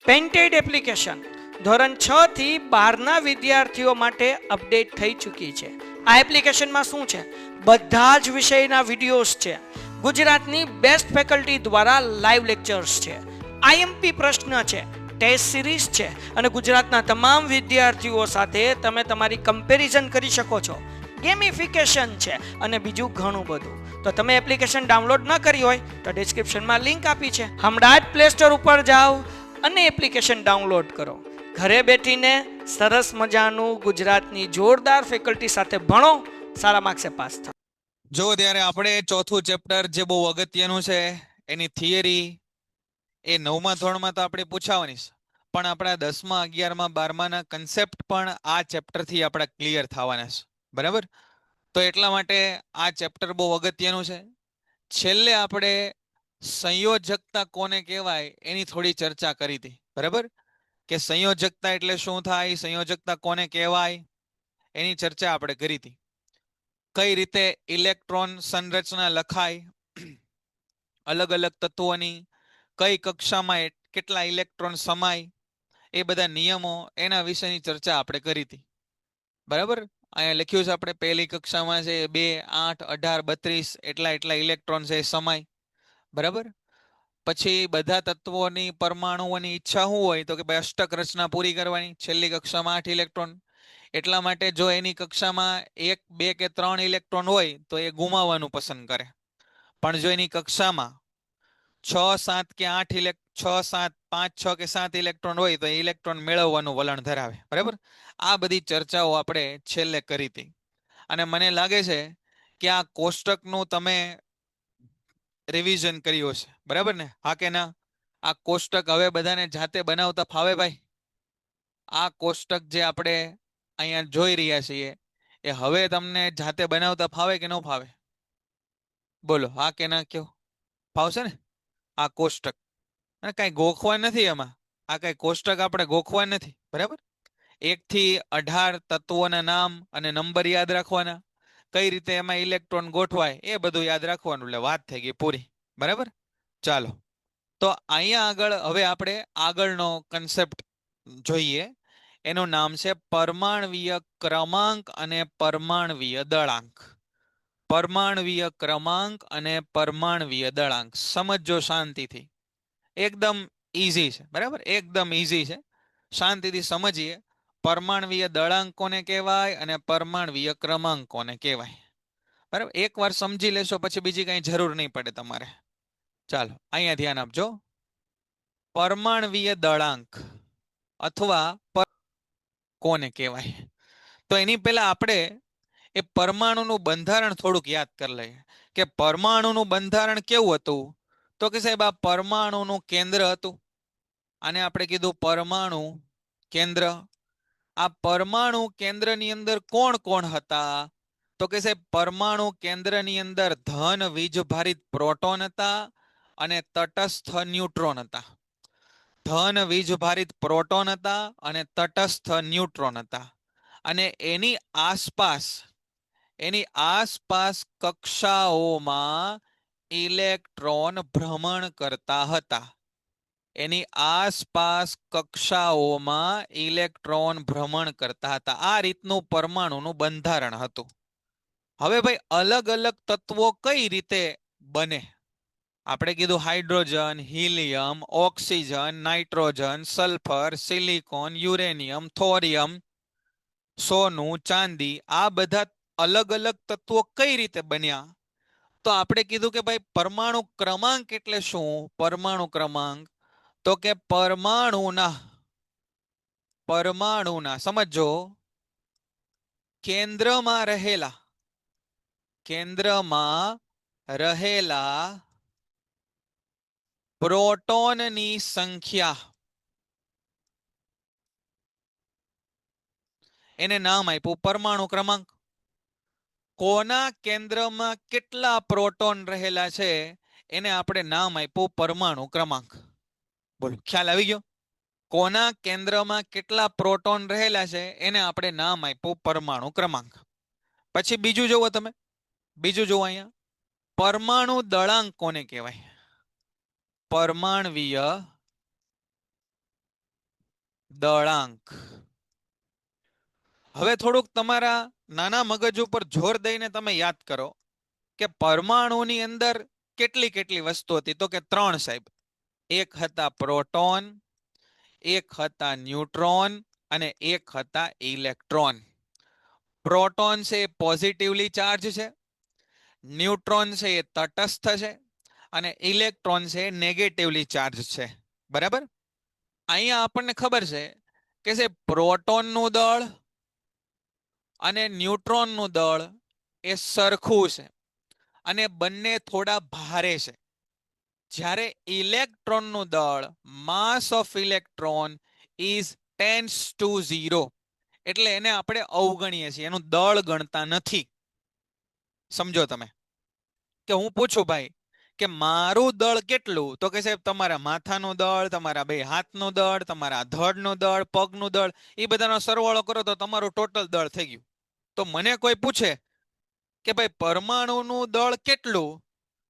Painted application ધોરણ 6 થી 12ના વિદ્યાર્થીઓ માટે અપડેટ થઈ ચૂકી છે. આ એપ્લિકેશનમાં શું છે? બધા જ વિષયના વિડીયોઝ છે. ગુજરાતની બેસ્ટ ફેકલ્ટી દ્વારા લાઈવ લેક્ચર્સ છે. આઈએમપી પ્રશ્ન છે, ટેસ્ટ સિરીઝ છે અને ગુજરાતના તમામ વિદ્યાર્થીઓ સાથે તમે તમારી કમ્પેરિઝન કરી શકો છો. ગેમિફિકેશન છે અને બીજું ઘણું બધું. તો તમે એપ્લિકેશન ડાઉનલોડ ન કરી હોય તો ડિસ્ક્રિપ્શનમાં લિંક આપી છે. હમણાં જ પ્લે સ્ટોર ઉપર જાઓ અને એપ્લિકેશન ડાઉનલોડ કરો. ઘરે બેઠીને સરસ મજાનું ગુજરાતની જોરદાર ફેકલ્ટી સાથે ભણો, સારા માર્ક્સે પાસ થાઓ. જો ત્યારે આપણે ચોથું ચેપ્ટર જે બહુ અગત્યનું છે એની થિયરી એ 9મા ધોરણમાં તો આપણે પૂછાવાની છે, પણ આપણા 10મા 11મા 12માના કન્સેપ્ટ પણ આ ચેપ્ટરથી આપણા ક્લિયર થવાના છે. બરાબર? તો એટલા માટે આ ચેપ્ટર બહુ અગત્યનું છે. છેલ્લે આપણે સંયોજકતા કોને કહેવાય એની થોડી ચર્ચા કરી હતી. બરાબર? કે સંયોજકતા એટલે શું થાય, સંયોજકતા કોને કહેવાય એની ચર્ચા આપણે કરી હતી. કઈ રીતે ઇલેક્ટ્રોન સંરચના લખાય, અલગ અલગ તત્વોની કઈ કક્ષામાં કેટલા ઇલેક્ટ્રોન સમાય, એ બધા નિયમો એના વિશેની ચર્ચા આપણે કરી હતી. બરાબર? અહીંયા લખ્યું છે આપણે પહેલી કક્ષામાં છે 2, 8, 18, 32 એટલા ઇલેક્ટ્રોન છે સમાય. બરાબર? પછી બધા તત્વોની પરમાણુઓની ઈચ્છા શું હોય તો કે ભાઈ અષ્ટક રચના પૂરી કરવાની. છેલ્લી કક્ષામાં 8 ઇલેક્ટ્રોન, એટલા માટે જો એની કક્ષામાં 1, 2 કે 3 ઇલેક્ટ્રોન હોય તો એ ગુમાવવાનું પસંદ કરે. પણ જો એની કક્ષામાં 6, 7 કે 8 6, 7, 5, 6 કે 7 ઇલેક્ટ્રોન હોય તો ઇલેક્ટ્રોન મેળવવાનું વલણ ધરાવે. બરાબર? આ બધી ચર્ચાઓ આપણે છેલ્લે કરી હતી. અને મને લાગે છે કે આ કોષ્ટકનું તમે રિવિઝન કર્યું છે. બરાબર ને? હા કે ના? આ કોષ્ટક હવે બધાને જાતે બનાવતા ફાવે ભાઈ? આ કોષ્ટક જે આપણે અહીંયા જોઈ રહ્યા છીએ એ હવે તમને જાતે બનાવતા ફાવે કે ન ફાવે? બોલો હા કે ના કયો? ફાવશે ને? આ કોષ્ટક અને કાંઈ ગોખવા નથી એમાં. આ કાંઈ કોષ્ટક આપણે ગોખવા નથી. બરાબર? 1 થી 18 તત્વોના નામ અને નંબર યાદ રાખવાના, કઈ રીતે એમાં ઇલેક્ટ્રોન ગોઠવાય એ બધું યાદ રાખવાનું, એટલે વાત થઈ ગઈ પૂરી. બરાબર? ચાલો, તો અહીંયા આગળ હવે આપણે આગળનો કન્સેપ્ટ જોઈએ. એનું નામ છે પરમાણવીય ક્રમાંક અને પરમાણવીય દળાંક. પરમાણવીય ક્રમાંક અને પરમાણવીય દળાંક સમજો શાંતિથી. એકદમ ઈઝી છે. બરાબર? એકદમ ઈઝી છે. શાંતિથી સમજીએ. પરમાણવીય દળાંક કોને કહેવાય અને પરમાણવીય ક્રમાંક કોને કહેવાય. બરાબર? એકવાર સમજી લેશો પછી બીજી કઈ જરૂર નહીં પડે તમારે. ચાલો અહીંયા ધ્યાન આપજો. પરમાણવીય દળાંક અથવા કોને કહેવાય, તો એની પહેલા આપણે એ પરમાણુનું બંધારણ થોડુંક યાદ કરી લઈએ કે પરમાણુનું બંધારણ કેવું હતું. તો કે સાહેબ આ પરમાણુનું કેન્દ્ર હતું, આને આપણે કીધું પરમાણુ કેન્દ્ર. આ પરમાણુ કેન્દ્રની અંદર કોણ કોણ હતા? તો કે સાહેબ પરમાણુ કેન્દ્રની અંદર ધન વીજભારિત પ્રોટોન હતા અને તટસ્થ ન્યુટ્રોન હતા. ધન વીજભારિત પ્રોટોન હતા અને તટસ્થ ન્યુટ્રોન હતા. અને એની આસપાસ કક્ષાઓમાં ઇલેક્ટ્રોન ભ્રમણ કરતા હતા. એની આસપાસ કક્ષાઓમાં ઇલેક્ટ્રોન ભ્રમણ કરતા હતા. આ રીતનું પરમાણુનું બંધારણ હતું. હવે ભાઈ અલગ અલગ તત્વો કઈ રીતે બને? આપણે કીધું hydrogen, helium, oxygen, nitrogen, sulphur, silicon, uranium, થોરિયમ, સોનું, ચાંદી, આ બધા અલગ અલગ તત્વો કઈ રીતે બન્યા? તો આપણે કીધું કે ભાઈ પરમાણુ ક્રમાંક એટલે શું? પરમાણુ ક્રમાંક તો કે પરમાણુના સમજો કેન્દ્રમાં રહેલા પ્રોટોનની સંખ્યા, એને નામ આપ્યું પરમાણુ ક્રમાંક. કોના કેન્દ્રમાં કેટલા પ્રોટોન રહેલા છે એને આપણે નામ આપ્યું પરમાણુ ક્રમાંક. બોલો ખ્યાલ આવી ગયો? કોના કેન્દ્રમાં કેટલા પ્રોટોન રહેલા છે એને આપણે નામ આપ્યું પરમાણુ ક્રમાંક. પછી બીજું જોવો તમે, બીજું જોવો અહીંયા પરમાણુ દળાંક કોને કહેવાય? પરમાણવીય દળાંક. હવે થોડુંક તમારા નાના મગજ ઉપર જોર દઈને તમે યાદ કરો કે પરમાણુની અંદર કેટલી કેટલી વસ્તુ હતી, તો કે 3 સાહેબ. એક હતા પ્રોટોન, એક હતા ન્યુટ્રોન અને એક હતા ઇલેક્ટ્રોન. પ્રોટોન છે એ પોઝિટિવલી ચાર્જ છે, ન્યુટ્રોન છે એ તટસ્થ છે અને ઇલેક્ટ્રોન છે એ નેગેટિવલી ચાર્જ છે. બરાબર. અહીંયા આપણને ખબર છે કે છે પ્રોટોનનું દળ અને ન્યુટ્રોનનું દળ એ સરખું છે અને બંને થોડા ભારે છે. જ્યારે ઇલેક્ટ્રોનનું દળ, માસ ઓફ ઇલેક્ટ્રોન ઇઝ 10⁻⁴, એટલે એને આપણે અવગણીએ છીએ, એનું દળ ગણતા નથી. સમજો તમે કે હું પૂછું ભાઈ કે મારું દળ કેટલું, તો કે સાહેબ તમારા માથાનું દળ, તમારા બે હાથનું દળ, તમારા ધડનું દળ, પગનું દળ, એ બધાનો સરવાળો કરો તો તમારું ટોટલ દળ થઈ ગયું. તો મને કોઈ પૂછે કે ભાઈ પરમાણુનું દળ કેટલું,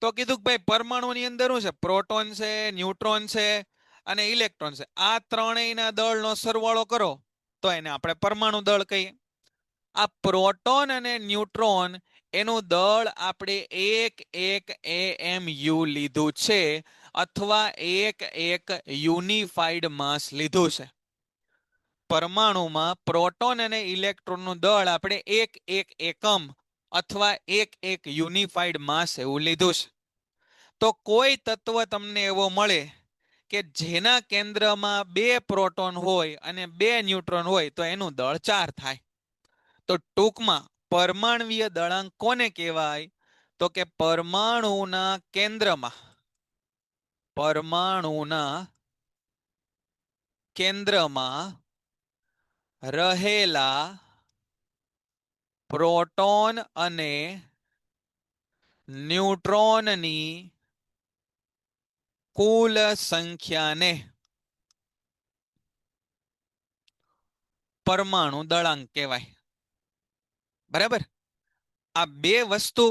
તો કીધું કે ભાઈ પરમાણુની અંદર શું છે, પ્રોટોન છે, ન્યુટ્રોન છે અને ઇલેક્ટ્રોન છે. આ ત્રણેયના દળનો સરવાળો કરો તો એને આપણે પરમાણુ દળ કહીએ. આ પ્રોટોન અને ન્યુટ્રોન એનું દળ આપણે 1 AMU લીધું છે અથવા 1 યુનિફાઈડ માસ લીધું છે. પરમાણુમાં પ્રોટોન અને ઇલેક્ટ્રોનનું દળ આપણે 1 એકમ અથવા 1 યુનિફાઈડ માસ એવું લીધું છે. તો કોઈ તત્વ તમને એવો મળે કે જેના કેન્દ્રમાં 2 પ્રોટોન હોય અને 2 ન્યુટ્રોન હોય તો એનું દળ 4 થાય. તો ટૂંકમાં પરમાણ્વીય દળાંક કોને કહેવાય, તો કે પરમાણુના કેન્દ્રમાં રહેલા પ્રોટોન અને ન્યુટ્રોનની કુલ સંખ્યાને પરમાણુ દળાંક કહેવાય. બરાબર. આ બે વસ્તુ,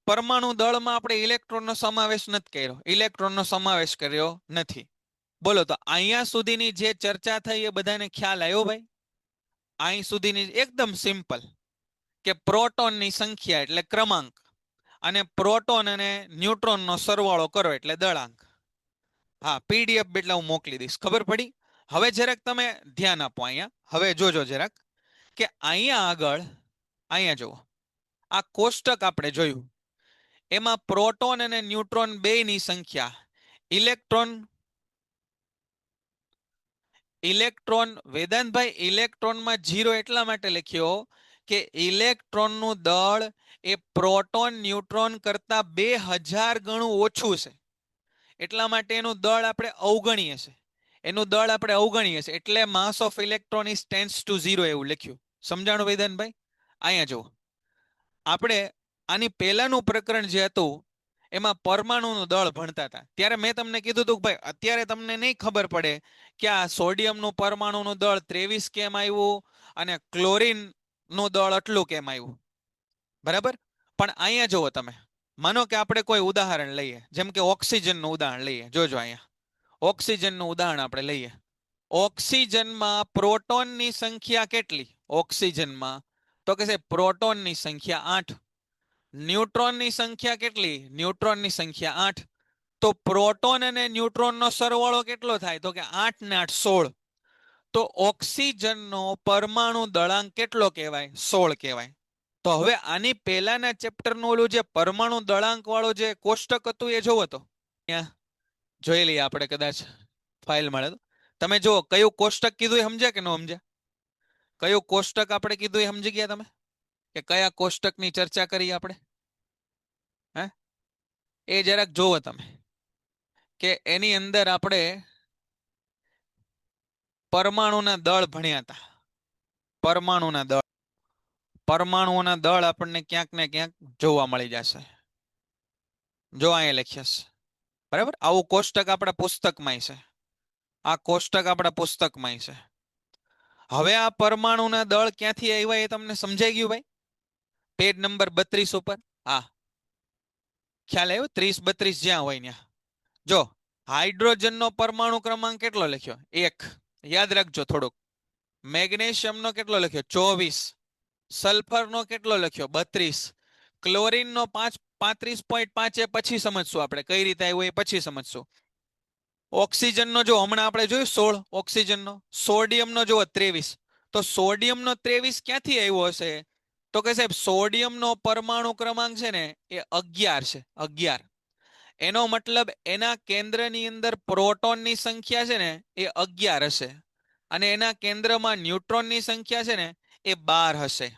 પરમાણુ દળમાં આપણે ઇલેક્ટ્રોનનો સમાવેશ નથી કર્યો, ઇલેક્ટ્રોનનો સમાવેશ કર્યો નથી. બોલો, તો અહીંયા સુધીની જે ચર્ચા થઈ એ બધાને ખ્યાલ આવ્યો ભાઈ? અહીં સુધીની એકદમ સિમ્પલ કે પ્રોટોનની સંખ્યા એટલે ક્રમાંક અને પ્રોટોન અને ન્યુટ્રોનનો સરવાળો કરો એટલે દળાંક. હા, પીડીએફ એટલે હું મોકલી દઈશ. ખબર પડી? હવે જરાક તમે ધ્યાન આપો અહીંયા. હવે જોજો જરાક કે અહીંયા આગળ, અહીંયા જુઓ, આ કોષ્ટક આપણે જોયું, એમાં પ્રોટોન અને ન્યુટ્રોન બેયની સંખ્યા, ઇલેક્ટ્રોન વેદાંતભાઈ ઇલેક્ટ્રોનમાં 0 એટલા માટે લખ્યો કે ઇલેક્ટ્રોનનું દળ એ પ્રોટોન ન્યુટ્રોન કરતા 2000 ગણું ઓછું છે, એટલા માટે એનું દળ આપણે અવગણીએ છીએ. એટલે માસ ઓફ ઇલેક્ટ્રોન ઇઝ 10⁻⁴ એવું લખ્યું. સમજાણું વેદાંતભાઈ? અહીંયા જુઓ, આપણે આની પહેલાનું પ્રકરણ જે હતું એમાં પરમાણુનું દળ ભણતા હતા, ત્યારે મેં તમને કીધું હતું કે ભાઈ અત્યારે તમને નહીં ખબર પડે કે આ સોડિયમનું પરમાણુનું દળ 23 કેમ આવ્યું અને ક્લોરીનનું દળ આટલું કેમ આવ્યું. બરાબર. પણ અહીંયા જુઓ તમે, માનો કે આપણે કોઈ ઉદાહરણ લઈએ, જેમ કે ઓક્સિજનનું ઉદાહરણ લઈએ. જોજો અહીંયા ઓક્સિજનનું ઉદાહરણ આપણે લઈએ. ઓક્સિજનમાં પ્રોટોનની સંખ્યા કેટલી? ઓક્સિજનમાં તો કે છે પ્રોટોનની સંખ્યા 8. ન્યુટ્રોનની સંખ્યા કેટલી? ન્યુટ્રોનની સંખ્યા 8. તો પ્રોટોન અને ન્યુટ્રોનનો સરવાળો કેટલો થાય? તો કે 8 ને 8 16. તો ઓક્સિજનનો પરમાણુ દળાંક કેટલો કહેવાય? 16 કહેવાય. તો હવે આની પહેલાના ચેપ્ટરનું ઓલું જે પરમાણુ દળાંક વાળું જે કોષ્ટક હતું એ જોવો તો અહીંયા જોઈ લઈએ આપણે, કદાચ ફાઇલ મળે તો. તમે જુઓ કયું કોષ્ટક કીધું એ સમજ્યા કે ન સમજ્યા? કયું કોષ્ટક આપણે કીધું એ સમજી ગયા તમે? કે કયા કોષ્ટકની ચર્ચા કરી આપણે? હે, એ જરાક જોવો તમે કે એની અંદર આપણે પરમાણુના દળ ભણ્યા હતા. પરમાણુઓના દળ આપણને ક્યાંક ને ક્યાંક જોવા મળી જશે. જો અહીંયા લખ્યા છે. બરાબર. આવું કોષ્ટક આપણા પુસ્તકમાં છે. આ કોષ્ટક આપણા પુસ્તકમાં છે. હવે આ પરમાણુના દળ ક્યાંથી આવ્યા એ તમને સમજાઈ ગયું ભાઈ? પેજ નંબર 32 ઉપર. હા, ખ્યાલ આવ્યો? 30 32 જ્યાં હોય ત્યાં. જો હાઇડ્રોજનનો પરમાણુ ક્રમાંક કેટલો લખ્યો? 1. યાદ રાખજો થોડુંક. મેગ્નેશિયમનો કેટલો લખ્યો 24, સલ્ફરનો કેટલો લખ્યો 32, ક્લોરીનનો 35.5 એ પછી સમજશું આપણે કઈ રીતે આવ્યું એ પછી સમજશું. ઓક્સિજનનો જો હમણાં આપણે જોયું 16 ઓક્સિજનનો, સોડિયમનો જો 23, તો સોડિયમનો 23 ક્યાંથી આવ્યો હશે? તો કે સાહેબ સોડિયમનો પરમાણુ ક્રમાંક છે ને એ 11 છે, 11. એનો મતલબ એના કેન્દ્રની અંદર પ્રોટોનની સંખ્યા છે ને એ 11 હશે અને એના કેન્દ્રમાં ન્યુટ્રોનની સંખ્યા છે ને એ 12 હશે,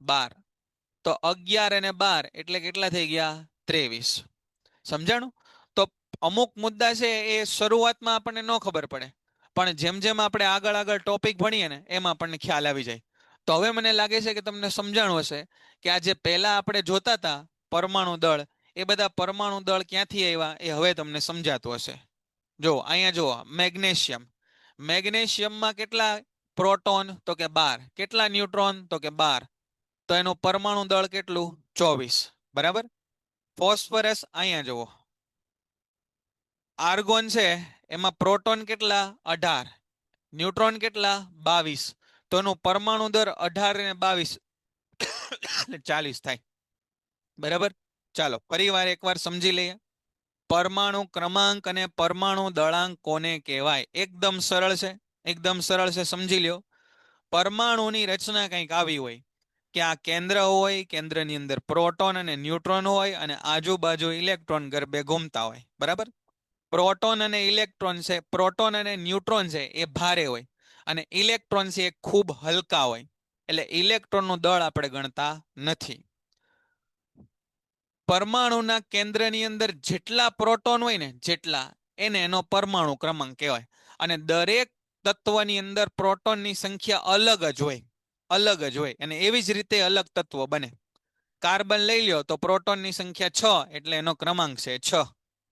12. તો 11 અને 12 એટલે કેટલા થઈ ગયા? 23. સમજાણું? તો અમુક મુદ્દા છે એ શરૂઆતમાં આપણને ન ખબર પડે, પણ જેમ જેમ આપણે આગળ આગળ ટોપિક ભણીએ ને એમ આપણને ખ્યાલ આવી જાય. તો હવે મને લાગે છે કે તમને સમજાણું હશે કે આ જે પહેલા આપણે જોતા હતા પરમાણુ દળ, એ બધા પરમાણુ દળ ક્યાંથી આવ્યા એ હવે તમને સમજાતું હશે. જો અહીંયા જુઓ, મેગ્નેશિયમ, મેગ્નેશિયમમાં કેટલા પ્રોટોન? તો કે 12. કેટલા ન્યુટ્રોન? તો કે 12. તો એનું પરમાણુ દળ કેટલું? 24. બરાબર. ફોસ્ફરસ અહીંયા જુઓ, આર્ગોન છે એમાં પ્રોટોન કેટલા? 18, ન્યુટ્રોન કેટલા? 22. તો એનું પરમાણુ દર 18 અને 22 એટલે 40 થાય. બરાબર. ચાલો ફરીવાર એકવાર સમજી લઈએ. પરમાણુ ક્રમાંક અને પરમાણુ દળાંક કોને કહેવાય? એકદમ સરળ છે, એકદમ સરળ છે, સમજી લ્યો. પરમાણુની રચના કંઈક આવી હોય કે આ કેન્દ્ર હોય, કેન્દ્રની અંદર પ્રોટોન અને ન્યુટ્રોન હોય અને આજુબાજુ ઇલેક્ટ્રોન ગરબે ઘૂમતા હોય. બરાબર. પ્રોટોન અને ઇલેક્ટ્રોન છે, પ્રોટોન અને ન્યુટ્રોન છે એ ભારે હોય અને ઇલેક્ટ્રોન છે એ ખૂબ હલકા હોય, એટલે ઇલેક્ટ્રોનનું દળ આપણે ગણતા નથી. પરમાણુના કેન્દ્રની અંદર જેટલા પ્રોટોન હોય ને જેટલા, એને એનો પરમાણુ ક્રમાંક કહેવાય. અને દરેક તત્વની અંદર પ્રોટોનની સંખ્યા અલગ જ હોય, અલગ જ હોય, અને એવી જ રીતે અલગ તત્વ બને. કાર્બન લઈ લ્યો તો પ્રોટોનની સંખ્યા 6 એટલે એનો ક્રમાંક છે 6.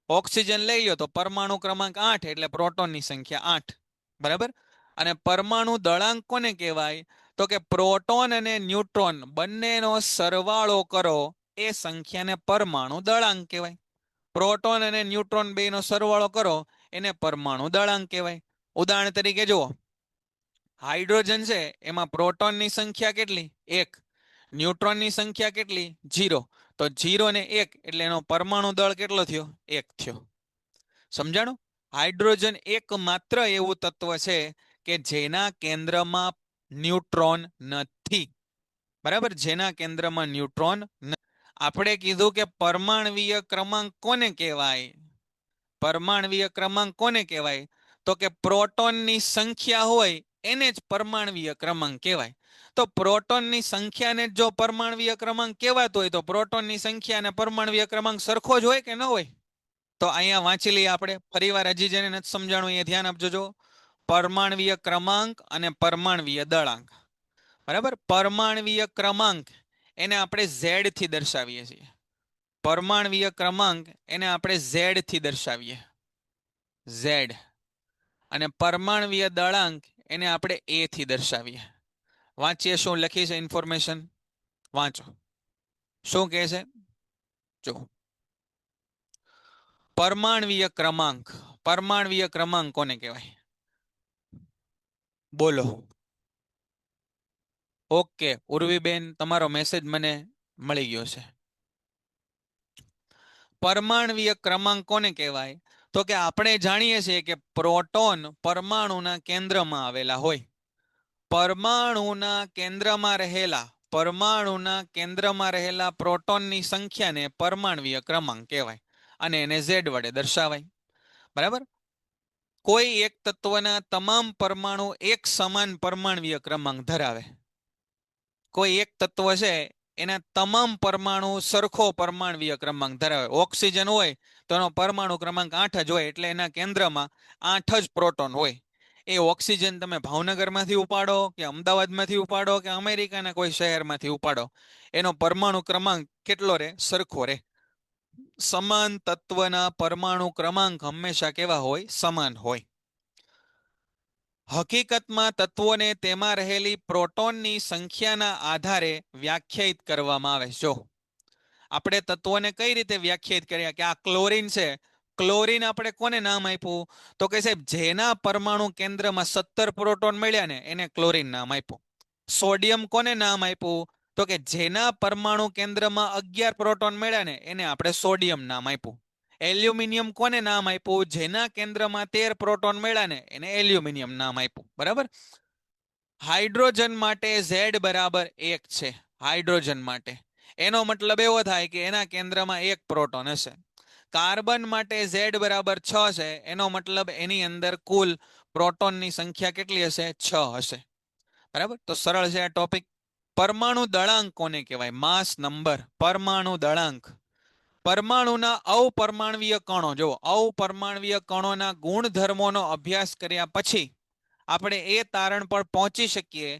ઓક્સિજન લઈ લ્યો તો પરમાણુ ક્રમાંક 8 એટલે પ્રોટોનની સંખ્યા 8. બરાબર. અને પરમાણુ દળાંક કોને કહેવાય? તો કે પ્રોટોન અને ન્યુટ્રોન બંનેનો સરવાળો કરો એ સંખ્યાને પરમાણુ દળાંક કહેવાય. પ્રોટોન અને ન્યુટ્રોન બેનો સરવાળો કરો એને પરમાણુ દળાંક કહેવાય. ઉદાહરણ તરીકે જુઓ, હાઇડ્રોજન છે એમાં પ્રોટોનની સંખ્યા કેટલી? 1. ન્યુટ્રોનની સંખ્યા કેટલી? 0. તો 0 ને 1 એટલે એનો પરમાણુ દળ કેટલો થયો? 1 થયો. સમજાણું? હાઇડ્રોજન એકમાત્ર એવું તત્વ છે કે જેના કેન્દ્રમાં ન્યુટ્રોન નથી. બરાબર, જેના કેન્દ્રમાં ન્યુટ્રોન નથી. આપણે કીધું કે પરમાણવીય ક્રમાંક કોને કહેવાય? પરમાણવીય ક્રમાંક કોને કહેવાય? તો કે પ્રોટોનની સંખ્યા હોય એને જ પરમાણવીય ક્રમાંક કહેવાય. તો પ્રોટોનની સંખ્યાને જો પરમાણવીય ક્રમાંક કહેવાતો હોય તો પ્રોટોનની સંખ્યા અને પરમાણવીય ક્રમાંક સરખો જ હોય કે ન હોય? તો અહીંયા વાંચી લઈએ આપણે ફરીવાર, હજી જેને નથી સમજાણું એ ધ્યાન આપજો. જો પરમાણવીય ક્રમાંક અને પરમાણવીય દળાંક. બરાબર. પરમાણવીય ક્રમાંક એને આપણે Z થી દર્શાવીએ છીએ. પરમાણવીય ક્રમાંક એને આપણે Z થી દર્શાવીએ, Z. અને પરમાણવીય દળાંક એને આપણે A થી દર્શાવીએ. વાંચીએ શું લખી છે ઇન્ફોર્મેશન, વાંચો શું કહે છે. જો પરમાણવીય ક્રમાંક, પરમાણવીય ક્રમાંક કોને કહેવાય? બોલો. ઓકે ઉર્વીબેન, તમારો મેસેજ મને મળી ગયો છે. પરમાણવીય ક્રમાંક કોને કહેવાય? તો કે આપણે જાણીએ છીએ કે પ્રોટોન પરમાણુના કેન્દ્રમાં આવેલા હોય. પરમાણુના કેન્દ્રમાં રહેલા પ્રોટોનની સંખ્યાને પરમાણવીય ક્રમાંક કહેવાય અને એને Z વડે દર્શાવાય. બરાબર. કોઈ એક તત્વના તમામ પરમાણુ એક સમાન પરમાણવીય ક્રમાંક ધરાવે. કોઈ એક તત્વ છે એના તમામ પરમાણુ સરખો પરમાણવીય ક્રમાંક ધરાવે. ઓક્સિજન હોય તો એનો પરમાણુ ક્રમાંક 8 જ હોય, એટલે એના કેન્દ્રમાં 8 જ પ્રોટોન હોય. એ ઓક્સિજન તમે ભાવનગરમાંથી ઉપાડો કે અમદાવાદમાંથી ઉપાડો કે અમેરિકાના કોઈ શહેરમાંથી ઉપાડો, એનો પરમાણુ ક્રમાંક કેટલો રહે? સરખો રહે. સમાન તત્વના પરમાણુ ક્રમાંક હંમેશા કેવા હોય? સમાન હોય. હકીકતમાં તત્વોને તેમાં રહેલી પ્રોટોનની સંખ્યાના આધારે વ્યાખ્યાયિત કરવામાં આવે. જો આપણે તત્વોને કઈ રીતે વ્યાખ્યાયિત કર્યા કે આ ક્લોરીન છે, ક્લોરીન આપણે કોને નામ આપ્યું? તો કે સાહેબ જેના પરમાણુ કેન્દ્રમાં 17 પ્રોટોન મળ્યા ને એને ક્લોરીન નામ આપ્યું. સોડિયમ કોને નામ આપ્યું? તો કે જેના પરમાણુ કેન્દ્રમાં 11 પ્રોટોન મળ્યા ને એને આપણે સોડિયમ નામ આપ્યું. એલ્યુમિનિયમ કોને નામ આપ્યું? જેના કેન્દ્રમાં 13 પ્રોટોન મળ્યા ને એને એલ્યુમિનિયમ નામ આપ્યું. બરાબર. હાઇડ્રોજન માટે Z બરાબર 1 છે. હાઇડ્રોજન માટે એનો મતલબ એવો થાય કે એના કેન્દ્રમાં 1 પ્રોટોન હશે. કાર્બન માટે Z બરાબર 6 છે. એનો મતલબ એની અંદર કુલ પ્રોટોનની સંખ્યા કેટલી હશે? 6 હશે. બરાબર. તો સરળ છે આ ટોપિક. પરમાણુ દળાંક કોને કહેવાય? માસ નંબર. પરમાણુ દળાંક. પરમાણુના અપરમાણવીય કણો, જો અપરમાણવીય કણોના ગુણધર્મોનો અભ્યાસ કર્યા પછી આપણે એ તારણ પર પહોંચી શકીએ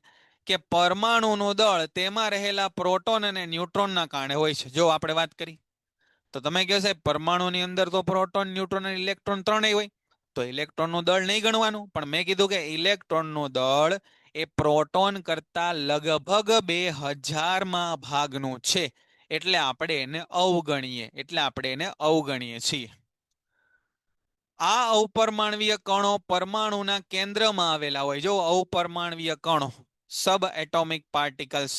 કે પરમાણુનું દળ તેમાં રહેલા પ્રોટોન અને ન્યુટ્રોનના કારણે હોય છે. જો આપણે વાત કરી તો તમે કહો સાહેબ પરમાણુની અંદર તો પ્રોટોન, ન્યુટ્રોન અને ઇલેક્ટ્રોન ત્રણેય હોય, તો ઇલેક્ટ્રોનનું દળ નહીં ગણવાનું. પણ મેં કીધું કે ઇલેક્ટ્રોનનું દળ એ પ્રોટોન કરતા લગભગ 2000 ભાગનું છે. એટલે આપણે એને અવગણીએ છીએ. આ અપરમાણવીય કણો પરમાણુના કેન્દ્રમાં આવેલા હોય. જો અપરમાણવીય કણો, સબ એટોમિક પાર્ટિકલ્સ,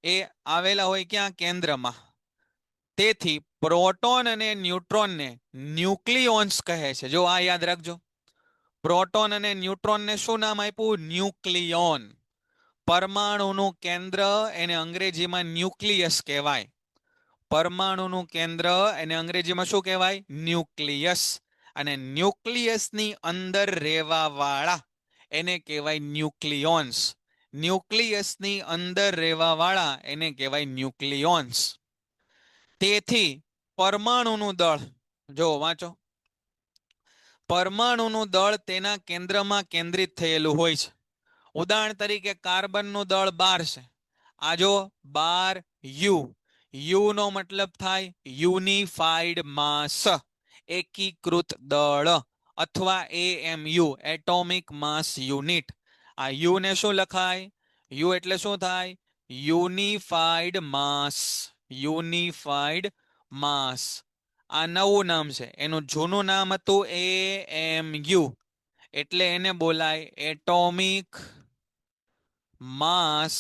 એ આવેલા હોય ક્યાં? કેન્દ્રમાં. તેથી પ્રોટોન અને ન્યુટ્રોનને ન્યુક્લિયોન્સ કહે છે. જો આ યાદ રાખજો. પ્રોટોન અને ન્યુટ્રોનને શું નામ આપ્યું? ન્યુક્લિયોન. પરમાણુનું કેન્દ્ર એને અંગ્રેજીમાં ન્યુક્લિયસ કહેવાય. પરમાણુનું કેન્દ્ર એને અંગ્રેજીમાં શું કહેવાય? ન્યુક્લિયસ. અને ન્યુક્લિયસની અંદર રહેવાવાળા એને કહેવાય ન્યુક્લિયોન્સ. ન્યુક્લિયસની અંદર રહેવાવાળા એને કહેવાય ન્યુક્લિયોન્સ. તેથી પરમાણુનું દળ, જો વાંચો, પરમાણુનું દળ તેના કેન્દ્રમાં કેન્દ્રિત થયેલું હોય છે. ઉદાહરણ તરીકે કાર્બનનું દળ 12 છે. આ જો 12 U. U નો મતલબ થાય યુનિફાઈડ માસ, એકીકૃત દળ, અથવા AMU, એટોમિક માસ યુનિટ. આ U ને શું લખાય? U એટલે શું થાય? યુનિફાઈડ માસ. યુનિફાઈડ માસ. આ નવું નામ છે. એનું જૂનું નામ હતું AMU. એટલે એને બોલાય એટોમિક માસ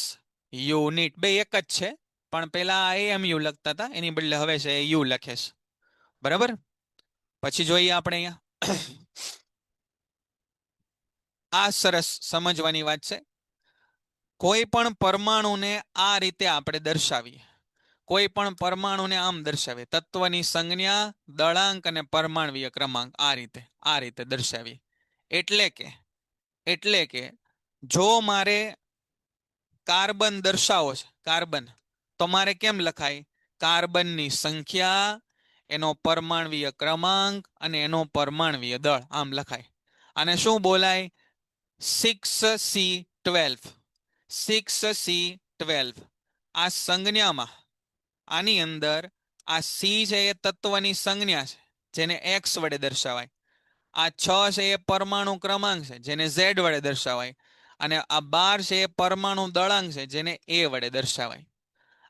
યુનિટ. બે એક જ છે, પણ પેલા AMU લખતા હતા, એની બદલે હવે છે U લખે છે. બરાબર. પછી જોઈએ આપણે અહીંયા આ સરસ સમજવાની વાત છે. કોઈ પણ પરમાણુને આ રીતે આપણે દર્શાવીએ. કોઈ પણ પરમાણુને આમ દર્શાવીએ. તત્વની સંજ્ઞા, દળાંક અને પરમાણવીય ક્રમાંક આ રીતે દર્શાવીએ. એટલે કે જો મારે કાર્બન દર્શાવો છે, કાર્બન, તો મારે કેમ લખાય? કાર્બનની સંખ્યા, એનો પરમાણવીય ક્રમાંક અને એનો પરમાણવીય દળ, આમ લખાય. અને શું બોલાય? 6C12. 6C12. આ સંજ્ઞામાં, આની અંદર આ C છે એ તત્વની સંજ્ઞા છે, જેને X વડે દર્શાવાય. આ 6 છે એ પરમાણુ ક્રમાંક છે, જેને Z વડે દર્શાવાય. અને આ 12 છે એ પરમાણુ દળાંક છે, જેને A વડે દર્શાવાય.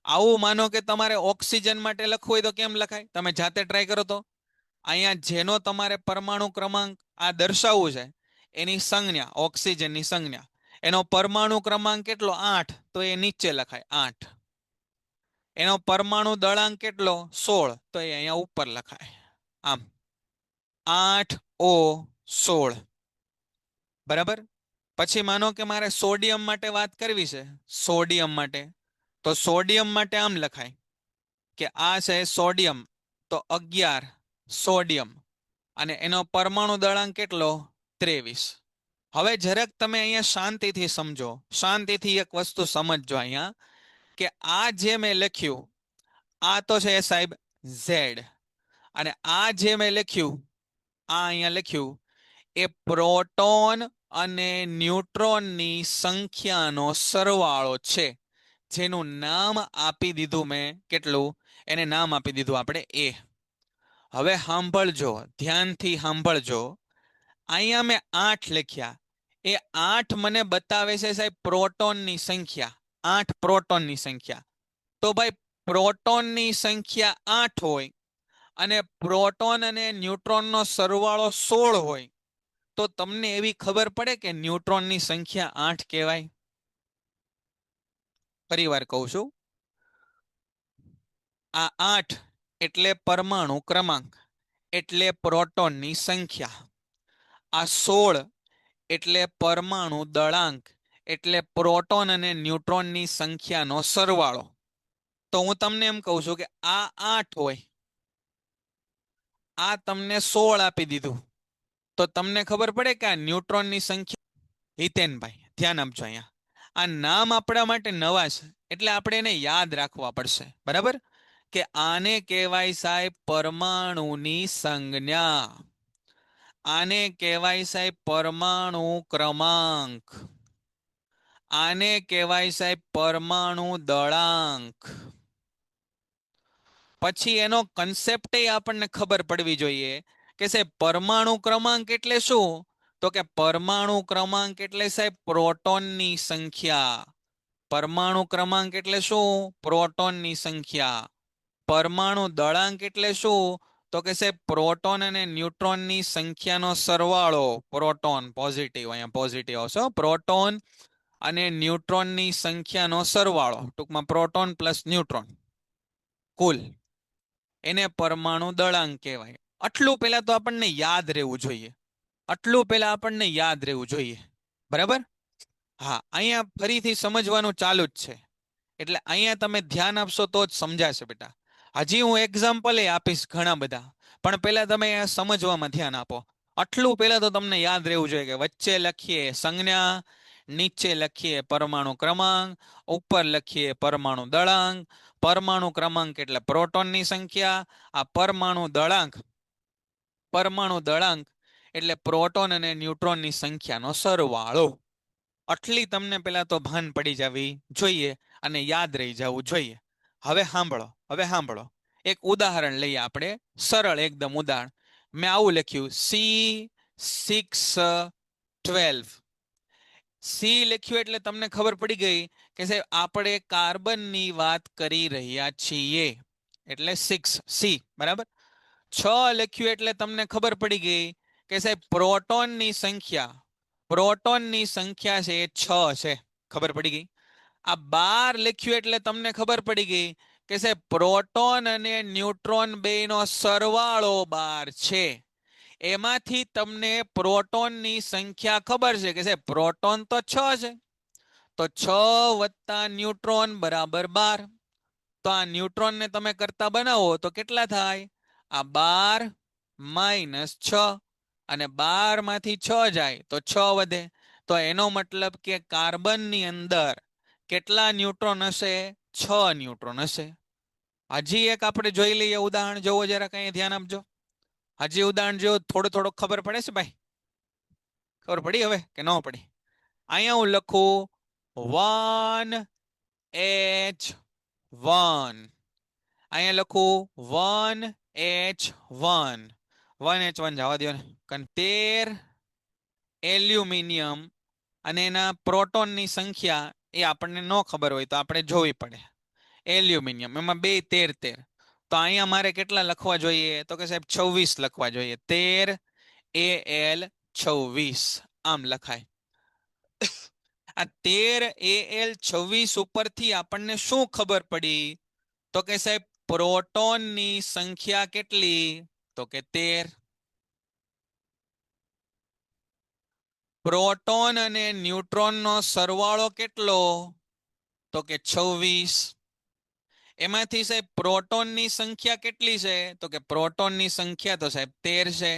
આવું માનો કે તમારે ઓક્સિજન માટે લખવું હોય તો કેમ લખાય? તમે જાતે ટ્રાય કરો તો. અહીંયા જેનો તમારે પરમાણુ ક્રમાંક આ દર્શાવવું છે એની સંજ્ઞા, ઓક્સિજનની સંજ્ઞા, એનો પરમાણુ ક્રમાંક કેટલો? 8. તો એ નીચે લખાય 8. એનો પરમાણુ દળાંક કેટલો? 16. તો એ અહીંયા ઉપર લખાય આમ 8O16. બરાબર. પછી માનો કે મારે સોડિયમ માટે વાત કરવી છે. સોડિયમ માટે, તો સોડિયમ માટે આમ લખાય કે આ છે સોડિયમ, તો 11 સોડિયમ. અને એનો પરમાણુ દળાંક કેટલો? 23. હવે જરાક તમે અહીંયા શાંતિથી સમજો. શાંતિથી એક વસ્તુ સમજજો અહીંયા, કે આ જે મેં લખ્યું આ તો છે સાહેબ Z. અને આ જે મેં લખ્યું, આ અહીંયા લખ્યું, એ પ્રોટોન અને ન્યુટ્રોનની સંખ્યાનો સરવાળો છે, જેનું નામ આપી દીધું મેં કેટલું? એને નામ આપી દીધું આપણે A. હવે સાંભળજો, ધ્યાનથી સાંભળજો. અહીંયા મેં 8 લખ્યા. એ 8 મને બતાવે છે સાહેબ પ્રોટોનની સંખ્યા. 8 પ્રોટોનની સંખ્યા. તો ભાઈ પ્રોટોનની સંખ્યા 8 હોય અને પ્રોટોન અને ન્યુટ્રોનનો સરવાળો 16 હોય તો તમને એવી ખબર પડે કે ન્યુટ્રોનની સંખ્યા 8 કહેવાય. ફરી વાર કહું છું, આ 8 એટલે પરમાણુ ક્રમાંક, એટલે પ્રોટોનની સંખ્યા. આ 16 એટલે પરમાણુ દળાંક, એટલે પ્રોટોન અને ન્યુટ્રોનની સંખ્યાનો સરવાળો. તો હું તમને એમ કહું છું કે આ 8 હોય, આ તમને 16 આપી દીધું, તો તમને ખબર પડે કે આ ન્યુટ્રોનની સંખ્યા. હિતેનભાઈ ધ્યાન આપજો અહીંયા, આ નામ આપણા માટે નવા છે એટલે આપણે એને યાદ રાખવા પડશે. બરાબર? કે આને કહેવાય સાહેબ પરમાણુની સંજ્ઞા, આને કહેવાય સાહેબ પરમાણુ ક્રમાંક, આને કહેવાય સાહેબ પરમાણુ દળાંક. પછી એનો કન્સેપ્ટ આપણને ખબર પડવી જોઈએ કે સાહેબ પરમાણુ ક્રમાંક એટલે શું? તો કે પરમાણુ ક્રમાંક એટલે સાહેબ પ્રોટોનની સંખ્યા. પરમાણુ ક્રમાંક એટલે શું? પ્રોટોનની સંખ્યા. પરમાણુ દળાંક એટલે શું? તો કે સાહેબ પ્રોટોન અને ન્યુટ્રોનની સંખ્યાનો સરવાળો. પ્રોટોન પોઝિટિવ, અહીંયા પોઝિટિવ આવશે. પ્રોટોન અને ન્યુટ્રોનની સંખ્યાનો સરવાળો, ટૂંકમાં પ્રોટોન પ્લસ ન્યુટ્રોન કુલ, એને પરમાણુ દળાંક કહેવાય. આટલું પહેલા તો આપણને યાદ રહેવું જોઈએ, આટલું પહેલા આપણને યાદ રહેવું જોઈએ. બરાબર? હા, અહીંયા ફરીથી સમજવાનું ચાલુ જ છે, એટલે અહીંયા તમે ધ્યાન આપશો તો જ સમજાશે બેટા. હજી હું એક્ઝામ્પલ આપીશ ઘણા બધા, પણ પહેલા તમે સમજવામાં ધ્યાન આપો. આટલું પહેલા તો તમને યાદ રહેવું જોઈએ કે વચ્ચે લખીએ સંજ્ઞા, નીચે લખીએ પરમાણુ ક્રમાંક, ઉપર લખીએ પરમાણુ દળાંક. પરમાણુ ક્રમાંક એટલે પ્રોટોનની સંખ્યા, આ પરમાણુ દળાંક એટલે પ્રોટોન અને ન્યુટ્રોનની સંખ્યાનો સરવાળો. આટલી તમને પહેલા તો ભાન પડી જવી જોઈએ અને યાદ રહી જવું જોઈએ. હવે સાંભળો, એક ઉદાહરણ લઈએ આપણે, સરળ એકદમ ઉદાહરણ. મેં આવું લખ્યું C612. સી લખ્યું એટલે તમને ખબર પડી ગઈ કે સાહેબ આપણે કાર્બનની વાત કરી રહ્યા છીએ, એટલે 6 સી. બરાબર? 6 લખ્યું એટલે તમને ખબર પડી ગઈ કે સાહેબ પ્રોટોનની સંખ્યા છે એ 6 છે. ખબર પડી ગઈ. આ 12 લખ્યું એટલે તમને ખબર પડી ગઈ કે સાહેબ પ્રોટોન અને ન્યુટ્રોન બેયનો સરવાળો 12 છે. એમાંથી તમને પ્રોટોનની સંખ્યા ખબર છે કે સાહેબ પ્રોટોન તો 6 છે, તો 6 વત્તા ન્યુટ્રોન બરાબર 12. તો આ ન્યુટ્રોનને તમે કરતા બનાવો તો કેટલા થાય? આ 12 માઇનસ 6, અને 12 માંથી 6 જાય તો 6 વધે. તો એનો મતલબ કે કાર્બનની અંદર કેટલા ન્યુટ્રોન હશે? 6 ન્યુટ્રોન હશે. હજી એક આપણે જોઈ લઈએ ઉદાહરણ, જોવો જરા, કઈ ધ્યાન આપજો. હજી ઉદાહરણ જો થોડો ખબર પડે છે ભાઈ? ખબર પડી હવે કે ન પડી? અહીંયા હું લખું 1H1, અહીંયા લખું 1H1. 1H1 જવા દો ને. 13 એલ્યુમિનિયમ અને એના પ્રોટોનની સંખ્યા એ આપણને ન ખબર હોય તો આપણે જોવી પડે. એલ્યુમિનિયમ એમાં 2 13. તો અહીંયા મારે કેટલા લખવા જોઈએ? તો કે સાહેબ 26 લખવા જોઈએ. 13 Al26 આમ લખાય. આ 13 Al26 ઉપરથી આપણને શું ખબર પડી? તો કે સાહેબ પ્રોટોનની સંખ્યા કેટલી? તો કે 13. પ્રોટોન અને ન્યુટ્રોનનો સરવાળો કેટલો? તો કે 26. એમાંથી સાહેબ પ્રોટોનની સંખ્યા કેટલી છે? તો કે પ્રોટોનની સંખ્યા તો સાહેબ 13 છે.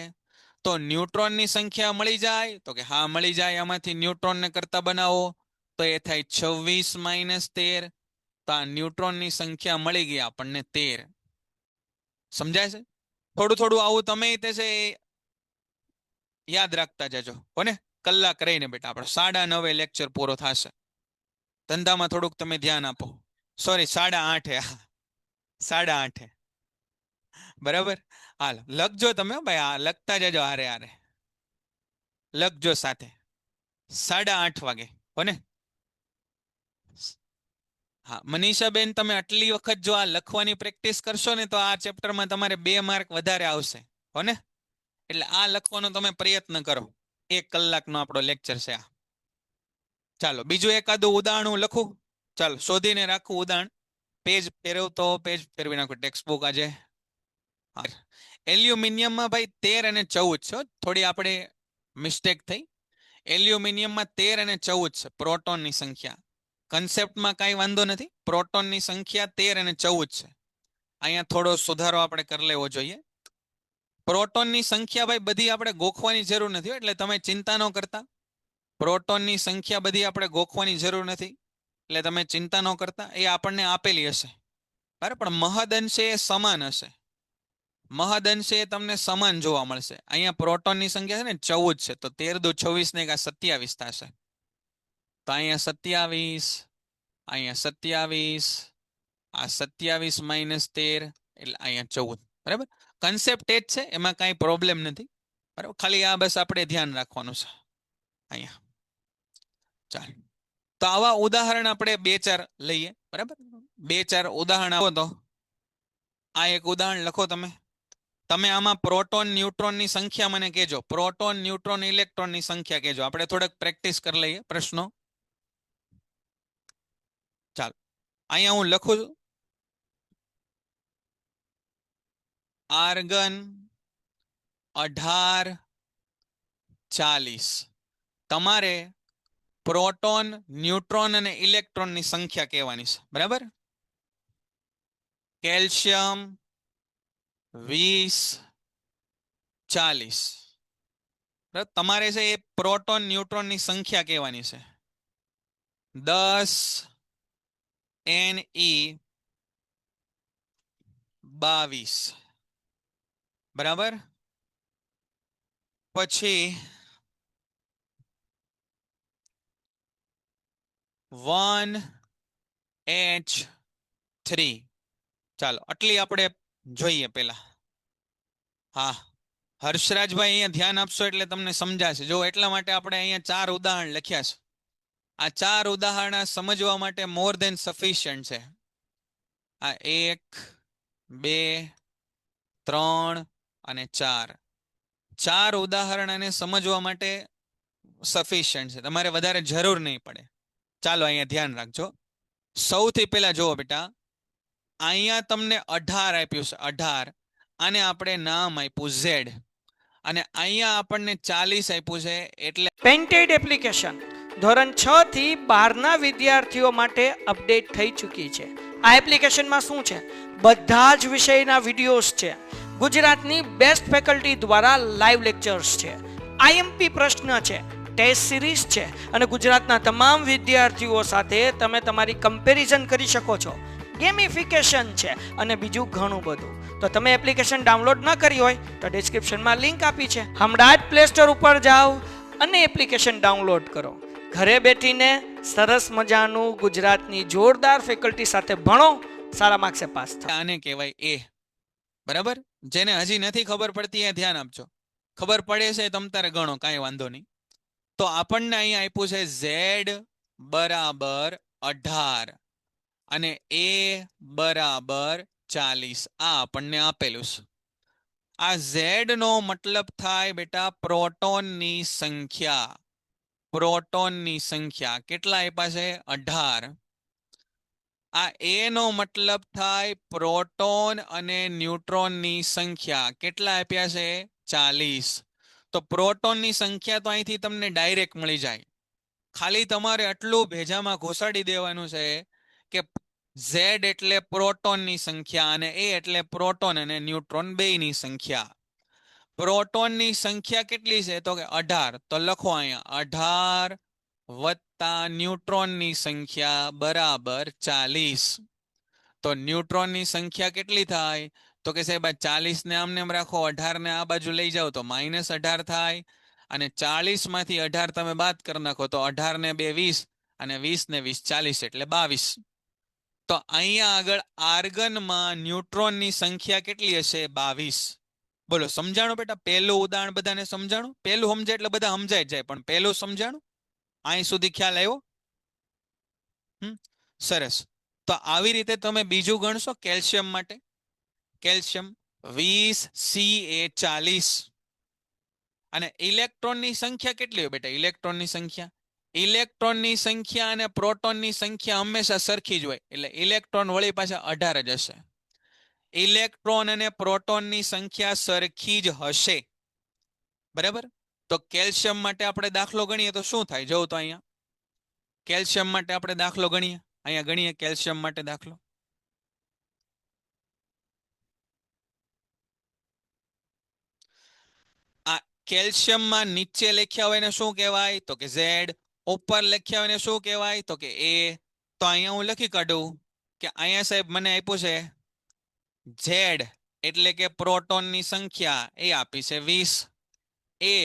તો ન્યુટ્રોનની સંખ્યા મળી જાય? તો કે હા મળી જાય. આમાંથી ન્યુટ્રોનને કરતા બનાવો તો એ થાય 26 માઇનસ 13. તો આ ન્યુટ્રોનની સંખ્યા મળી ગઈ આપણને 13. સમજાય છે? થોડું આવું તમે તે છે યાદ રાખતા જજો કોને. કલાક રહીને બેટા આપણો 9:30 લેક્ચર પૂરો થશે. ધંધામાં થોડુંક તમે ધ્યાન આપો. સોરી 8:30. 8:30. બરાબર? હાલ લખજો તમે ભાઈ, આ લખતા જજો, હારે લખજો સાથે. 8:30 વાગે કોને. હા મનીષાબેન, તમે આટલી વખત જો આ લખવાની પ્રેક્ટિસ કરશો ને તો આ ચેપ્ટરમાં તમારે 2 માર્ક વધારે આવશે, હો ને? એટલે આ લખવાનો તમે પ્રયત્ન કરો. 1 કલાકનો આપણો લેક્ચર છે આ. ચાલો બીજું એકાદું ઉદાહરણ હું લખું. ચાલો શોધીને રાખું ઉદાહરણ. પેજ ફેરવતો, પેજ ફેરવી નાખું. ટેક્સ્ટ બુક આજે એલ્યુમિનિયમમાં ભાઈ 13 અને 14 છે. થોડી આપણે મિસ્ટેક થઈ. એલ્યુમિનિયમમાં 13 અને 14 છે પ્રોટોનની સંખ્યા. કન્સેપ્ટમાં કાંઈ વાંધો નથી. પ્રોટોનની સંખ્યા 13 અને 14 છે. અહીંયા થોડો સુધારો આપણે કરી લેવો જોઈએ. પ્રોટોનની સંખ્યા ભાઈ બધી આપણે ગોખવાની જરૂર નથી, એટલે તમે ચિંતા ન કરતા. પ્રોટોનની સંખ્યા બધી આપણે ગોખવાની જરૂર નથી, એટલે તમે ચિંતા ન કરતા. એ આપણને આપેલી હશે, બરાબર, પણ મહદઅંશે એ સમાન હશે. મહદઅંશે તમને સમાન જોવા મળશે. અહીંયા પ્રોટોનની સંખ્યા છે ને 14 છે, તો 13 દુ 24 ને 27 થશે. તો અહીંયા 27, અહીંયા 27, આ 27 માઇનસ 13 એટલે અહીંયા 14, બરાબર. કન્સેપ્ટ એ જ છે, એમાં કાંઈ પ્રોબ્લેમ નથી, બરાબર. ખાલી આ બસ આપણે ધ્યાન રાખવાનું છે અહીંયા. ચાલો તો આવા ઉદાહરણ આપણે 2-4 લઈએ, બરાબર. 2-4 ઉદાહરણ આપો. તો આ એક ઉદાહરણ લખો તમે. તમે આમાં પ્રોટોન ન્યુટ્રોનની સંખ્યા મને કહેજો. પ્રોટોન ન્યુટ્રોન ઇલેક્ટ્રોનની સંખ્યા કહેજો. આપણે થોડક પ્રેક્ટિસ કરી લઈએ પ્રશ્નો. ચાલો અહીંયા હું લખું છું. આર્ગન 18 40. તમારે પ્રોટોન ન્યુટ્રોન અને ઇલેક્ટ્રોનની સંખ્યા કહેવાની છે, બરાબર. કેલ્શિયમ 20 40. તમારે છે એ પ્રોટોન ન્યુટ્રોનની સંખ્યા કહેવાની છે. 10 Ne 22, બરાબર. પછી 1H3. ચાલો આટલી આપણે જોઈએ પેલા. હા હર્ષરાજભાઈ અહીંયા ધ્યાન આપશો એટલે તમને સમજાશે. જો એટલા માટે આપણે અહીંયા 4 ઉદાહરણ લખ્યા છે. આ 4 ઉદાહરણ સમજવા માટે મોર ધેન સફિશિયન્ટ છે. આ 1 2 3 અને 4 ઉદાહરણને સમજવા માટે સફિશિયન્ટ છે. તમારે વધારે જરૂર નહીં પડે. ચાલો અહીંયા ધ્યાન રાખજો. સૌથી પહેલા જુઓ બેટા, અહીંયા તમને 18 આપ્યું છે. 18 આને આપણે નામ આપ્યું Z, અને અહીંયા આપણને 40 આપ્યું છે. એટલે પેન્ટેડ એપ્લિકેશન ધોરણ 6 થી 12 ના વિદ્યાર્થીઓ માટે અપડેટ થઈ ચૂકી છે. આ એપ્લિકેશનમાં શું છે? બધા જ વિષયના વિડીયોઝ છે. ગુજરાતની બેસ્ટ ફેકલ્ટી દ્વારા લાઈવ લેક્ચર્સ છે. આઈએમપી પ્રશ્ન છે, ટેસ્ટ સિરીઝ છે, અને ગુજરાતના તમામ વિદ્યાર્થીઓ સાથે તમે તમારી કમ્પેરિઝન કરી શકો છો. ગેમિફિકેશન છે અને બીજું ઘણું બધું. તો તમે એપ્લિકેશન ડાઉનલોડ ન કરી હોય તો ડિસ્ક્રિપ્શનમાં લિંક આપી છે. હમણાં જ પ્લે સ્ટોર ઉપર જાઓ અને એપ્લિકેશન ડાઉનલોડ કરો. ઘરે બેઠીને સરસ મજાનું ગુજરાતની જોરદાર ફેકલ્ટી સાથે ભણો, સારા માર્ક્સે પાસ થાઓ. આને કહેવાય એ, બરાબર. જેને હજી નથી ખબર પડતી એ ધ્યાન આપજો. ખબર પડે છે તમ તારે ગણો, કાંઈ વાંધો નહીં. તો આપણને અહીંયા આપ્યું છે Z બરાબર 18 અને A બરાબર 40. આ આપણને આપેલું છે. આ Z નો મતલબ થાય બેટા પ્રોટોનની સંખ્યા. પ્રોટોનની સંખ્યા કેટલા આપ્યા છે? 18. આ A નો મતલબ થાય પ્રોટોન અને ન્યુટ્રોનની સંખ્યા. કેટલા આપ્યા છે? 40. તો પ્રોટોનની સંખ્યા તો અહીંથી તમને ડાયરેક્ટ મળી જાય. ખાલી તમારે આટલું ભેજામાં ઘોસાડી દેવાનું છે કે Z એટલે પ્રોટોનની સંખ્યા અને A એટલે પ્રોટોન અને ન્યુટ્રોન બેયની સંખ્યા. પ્રોટોનની સંખ્યા કેટલી છે? તો કે 18. તો લખો અહીંયા 18 વત્તા ન્યુટ્રોનની સંખ્યા બરાબર 40. તો ન્યુટ્રોનની સંખ્યા કેટલી થાય? તો કે સાહેબ 40 ને આમને એમ રાખો, 18 ને આ બાજુ લઈ જાઓ તો -18 થાય, અને 40 માંથી 18 તમે બાદ કરી નાખો તો 18 ને 2 20 અને 20 ને 20 40 એટલે 22. તો અહીંયા આગળ આર્ગનમાં ન્યુટ્રોનની સંખ્યા કેટલી હશે? 22. બોલો સમજાણું બેટા? પહેલું ઉદાહરણ બધાને સમજાણું? પહેલું સમજાય એટલે બધા સમજાય જાય, પણ પહેલું સમજાણું? અહીં સુધી ખ્યાલ આવ્યો? સરસ. તો આવી રીતે તમે બીજું ગણશો કેલ્શિયમ માટે. Calcium 20 CA 40. અને ઇલેક્ટ્રોનની સંખ્યા કેટલી હોય બેટા? ઇલેક્ટ્રોનની સંખ્યા અને પ્રોટોનની સંખ્યા હંમેશા સરખી જ હોય, એટલે ઇલેક્ટ્રોન વળી પાછા 18 જ હશે. ઇલેક્ટ્રોન અને પ્રોટોનની સંખ્યા સરખી જ હશે, બરાબર. તો કેલ્શિયમ માટે આપણે દાખલો ગણીએ તો શું થાય? જોઉં તો અહીંયા કેલ્શિયમ માટે આપણે દાખલો ગણીએ, અહીંયા ગણીએ કેલ્શિયમ માટે દાખલો. આ કેલ્શિયમમાં નીચે લખ્યા હોય ને શું કહેવાય? તો કે Z. ઉપર લખ્યા હોય ને શું કહેવાય? તો કે A. તો અહીંયા હું લખી કાઢું કે અહીંયા સાહેબ મને આપ્યું છે Z એટલે કે પ્રોટોનની સંખ્યા એ આપી છે 20. A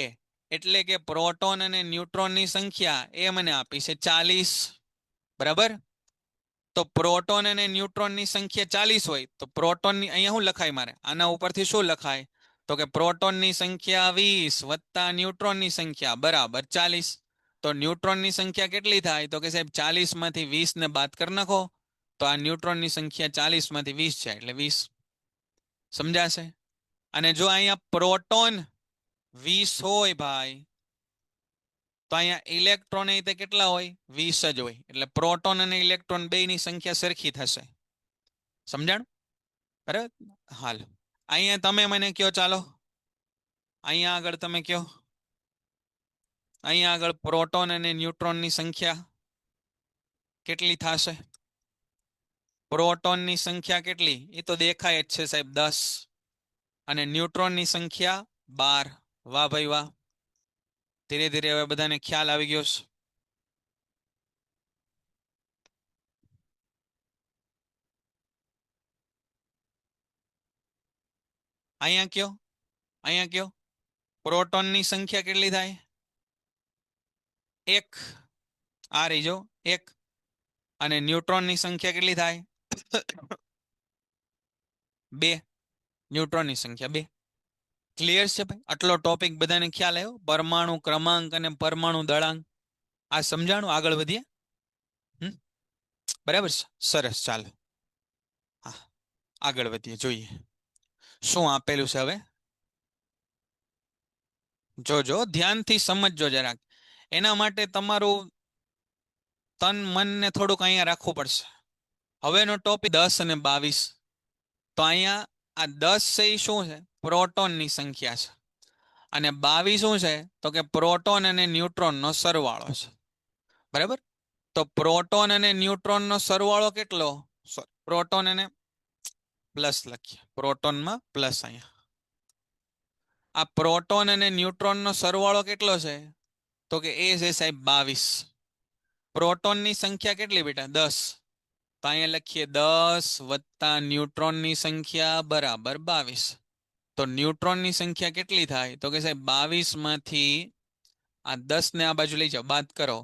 એટલે કે પ્રોટોન અને ન્યુટ્રોનની સંખ્યા એ મને આપી છે 40, બરાબર. તો પ્રોટોન અને ન્યુટ્રોનની સંખ્યા 40 હોય તો પ્રોટોનની અહીંયા શું લખાય મારે? આના ઉપરથી શું લખાય? તો કે પ્રોટોનની સંખ્યા 20 વત્તા ન્યુટ્રોનની સંખ્યા બરાબર 40. તો ન્યુટ્રોનની સંખ્યા કેટલી થાય? તો કે સાહેબ 40 માંથી 20 ને બાદ કરી નાખો તો આ ન્યુટ્રોનની સંખ્યા 40 માંથી 20 છે એટલે 20. સમજાશે? અને જો અહીંયા પ્રોટોન 20 હોય ભાઈ, તો અહીંયા ઇલેક્ટ્રોન એ તે કેટલા હોય? 20 જ હોય, એટલે પ્રોટોન અને ઇલેક્ટ્રોન બેયની સંખ્યા સરખી થશે. સમજાણ? બરાબર. હાલ અહીંયા તમે મને કયો, ચાલો અહીંયા આગળ તમે કયો, અહીંયા આગળ પ્રોટોન અને ન્યુટ્રોનની સંખ્યા કેટલી થશે? પ્રોટોનની સંખ્યા કેટલી? એ તો દેખાય જ છે સાહેબ 10, અને ન્યુટ્રોનની સંખ્યા 12. વાહ ભાઈ વાહ, ધીરે ધીરે હવે બધાને ખ્યાલ આવી ગયો છે. અહીંયા કયો પ્રોટોનની સંખ્યા કેટલી થાય? 1. આ રહી જો 1. અને ન્યુટ્રોનની સંખ્યા કેટલી થાય? 2. ન્યુટ્રોનની સંખ્યા 2. ક્લિયર છે ભાઈ? આટલો ટોપિક બધાને ખ્યાલ આવ્યો? પરમાણુ ક્રમાંક અને પરમાણુ દળાંક આ સમજાણું? આગળ વધીએ. બરાબર છે, સરસ. ચાલો હા આગળ વધીએ, જોઈએ શું આપેલું છે. હવે જોજો, ધ્યાનથી સમજજો જરાક. એના માટે તમારું તન મનને થોડુંક અહીંયા રાખવું પડશે. હવેનો ટોપિક 10 અને 22. તો અહીંયા આ 10 છે એ શું છે? પ્રોટોનની સંખ્યા છે. અને 22 શું છે? તો કે પ્રોટોન અને ન્યુટ્રોનનો સરવાળો છે, બરાબર. તો પ્રોટોન અને ન્યુટ્રોનનો સરવાળો કેટલો? પ્રોટોન અને પ્લસ લખીએ, પ્રોટોનમાં પ્લસ. અહીંયા આ પ્રોટોન અને ન્યુટ્રોનનો સરવાળો કેટલો છે? તો કે એ છે સાહેબ 22. પ્રોટોનની સંખ્યા કેટલી બેટા? 10. તો અહીંયા લખીએ 10 વત્તા ન્યુટ્રોનની સંખ્યા બરાબર 22. તો ન્યુટ્રોનની સંખ્યા કેટલી થાય? તો કે સાહેબ 22 માંથી આ 10 ને આ બાજુ લઈ જાઓ, બાદ કરો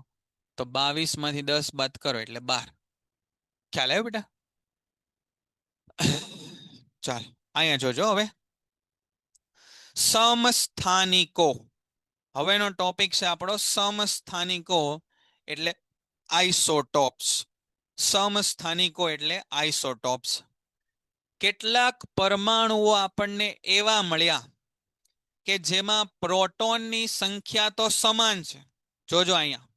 તો 22 માંથી 10 બાદ કરો એટલે 12. ખ્યાલ આવ્યો બેટા? ચાલ અહીંયા જોજો હવે, સમસ્થાનિકો. હવેનો ટોપિક છે આપણો સમસ્થાનિકો એટલે આઇસોટોપ્સ. સમસ્થાનિકો એટલે આઇસોટોપ્સ. કેટલાક પરમાણુઓ આપણને એવા મળ્યા કે જેમાં પ્રોટોનની સંખ્યા તો સમાન છે. જોજો અહીંયા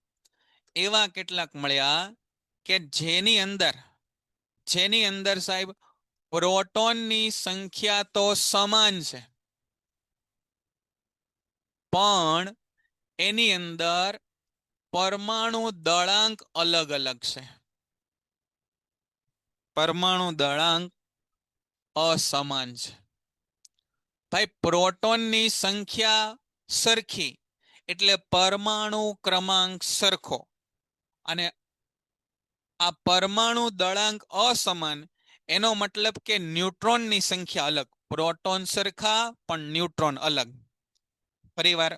એવા કેટલાક મળ્યા કે જેની અંદર સાહેબ પ્રોટોનની સંખ્યા તો સમાન છે, પણ એની અંદર પરમાણુ દળાંક અલગ અલગ છે. પરમાણુ દળાંક અસમાન છે. ભાઈ પ્રોટોનની સંખ્યા સરખી એટલે પરમાણુ ક્રમાંક સરખો, અને આ પરમાણુ દળાંક અસમાન એનો મતલબ કે ન્યુટ્રોનની સંખ્યા અલગ. પ્રોટોન સરખા પણ ન્યુટ્રોન અલગ. ફરીવાર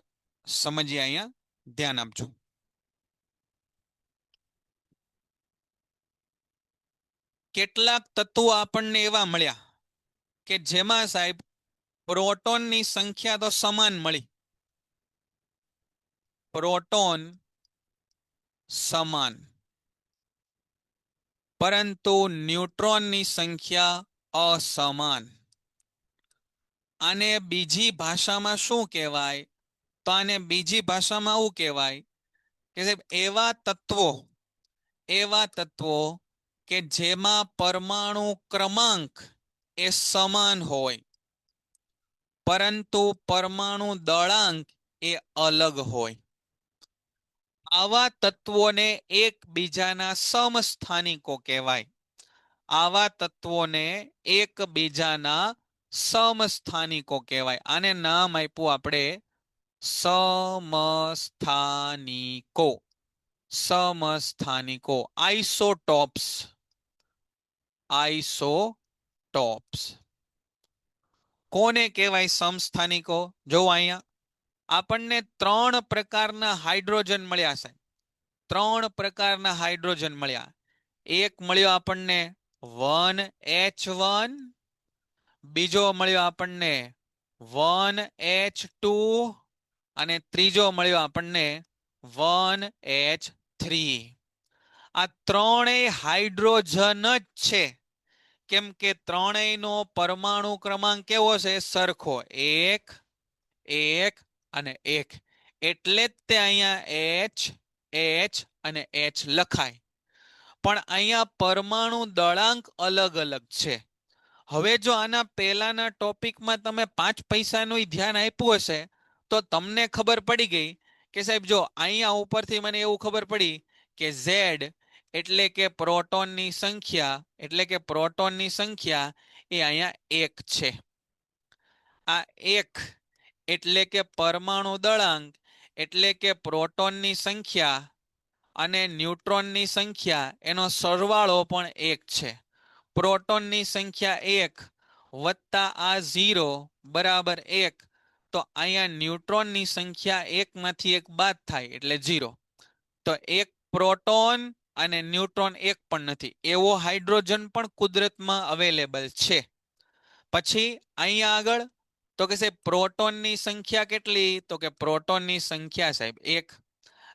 સમજીએ, અહીંયા ધ્યાન આપજો. કેટલાક તત્વો આપણને એવા મળ્યા કે જેમાં સાહેબ પ્રોટોનની સંખ્યા તો સમાન મળી. પ્રોટોન સમાન, પરંતુ ન્યુટ્રોનની સંખ્યા અસમાન. આને બીજી ભાષામાં શું કહેવાય? તો આને બીજી ભાષામાં આવું કહેવાય કે સાહેબ એવા તત્વો કે જેમાં પરમાણુ ક્રમાંક એ સમાન હોય પરંતુ પરમાણુ દળાંક એ અલગ હોય. આવા તત્વોને એકબીજાના સમસ્થાનિકો કહેવાય. આવા તત્વોને એકબીજાના સમસ્થાનિકો કહેવાય. આને નામ આપ્યું આપણે સમસ્થાનિકો. સમસ્થાનિકો, આઇસોટોપ્સ. આઇસોટોપ્સ કોને કહેવાય સમસ્થાનિકો? જો અહીંયા આપણને 3 પ્રકારના હાઇડ્રોજન મળ્યા છે. 3 પ્રકારના હાઇડ્રોજન મળ્યા. એક મળ્યો આપણને 1H1, બીજો મળ્યો આપણને 1H2 અને ત્રીજો મળ્યો આપણને 1H3. આ ત્રણેય હાઇડ્રોજન જ છે. કેમ કે ત્રણેયનો પરમાણુ ક્રમાંક કેવો છે? સરખો, 1 1 અને 1. એટલે જ તે અહીંયા H અને H લખાય. પણ અહીંયા પરમાણુ દળાંક અલગ અલગ છે. હવે જો આના પહેલાના ટોપિકમાં તમે 5 પૈસાનું ધ્યાન આપ્યું હશે તો તમને ખબર પડી ગઈ કે સાહેબ જો અહીંયા ઉપરથી મને એવું ખબર પડી કે Z એટલે કે પ્રોટોનની સંખ્યા એ અહીંયા 1 છે. આ 1 એટલે કે પરમાણુ દળાંક એટલે કે પ્રોટોનની સંખ્યા અને ન્યુટ્રોનની સંખ્યા એનો સરવાળો પણ 1 છે. પ્રોટોનની સંખ્યા 1 વત્તા આ 0 બરાબર 1. તો અહીંયા ન્યુટ્રોનની સંખ્યા 1 માંથી 1 બાદ થાય એટલે 0. તો એક પ્રોટોન અને ન્યુટ્રોન એક પણ નથી. એવો હાઇડ્રોજન પણ કુદરતમાં અવેલેબલ છે. પછી અહીંયા આગળ તો કે સાહેબ પ્રોટોનની સંખ્યા કેટલી? તો કે પ્રોટોનની સંખ્યા સાહેબ 1.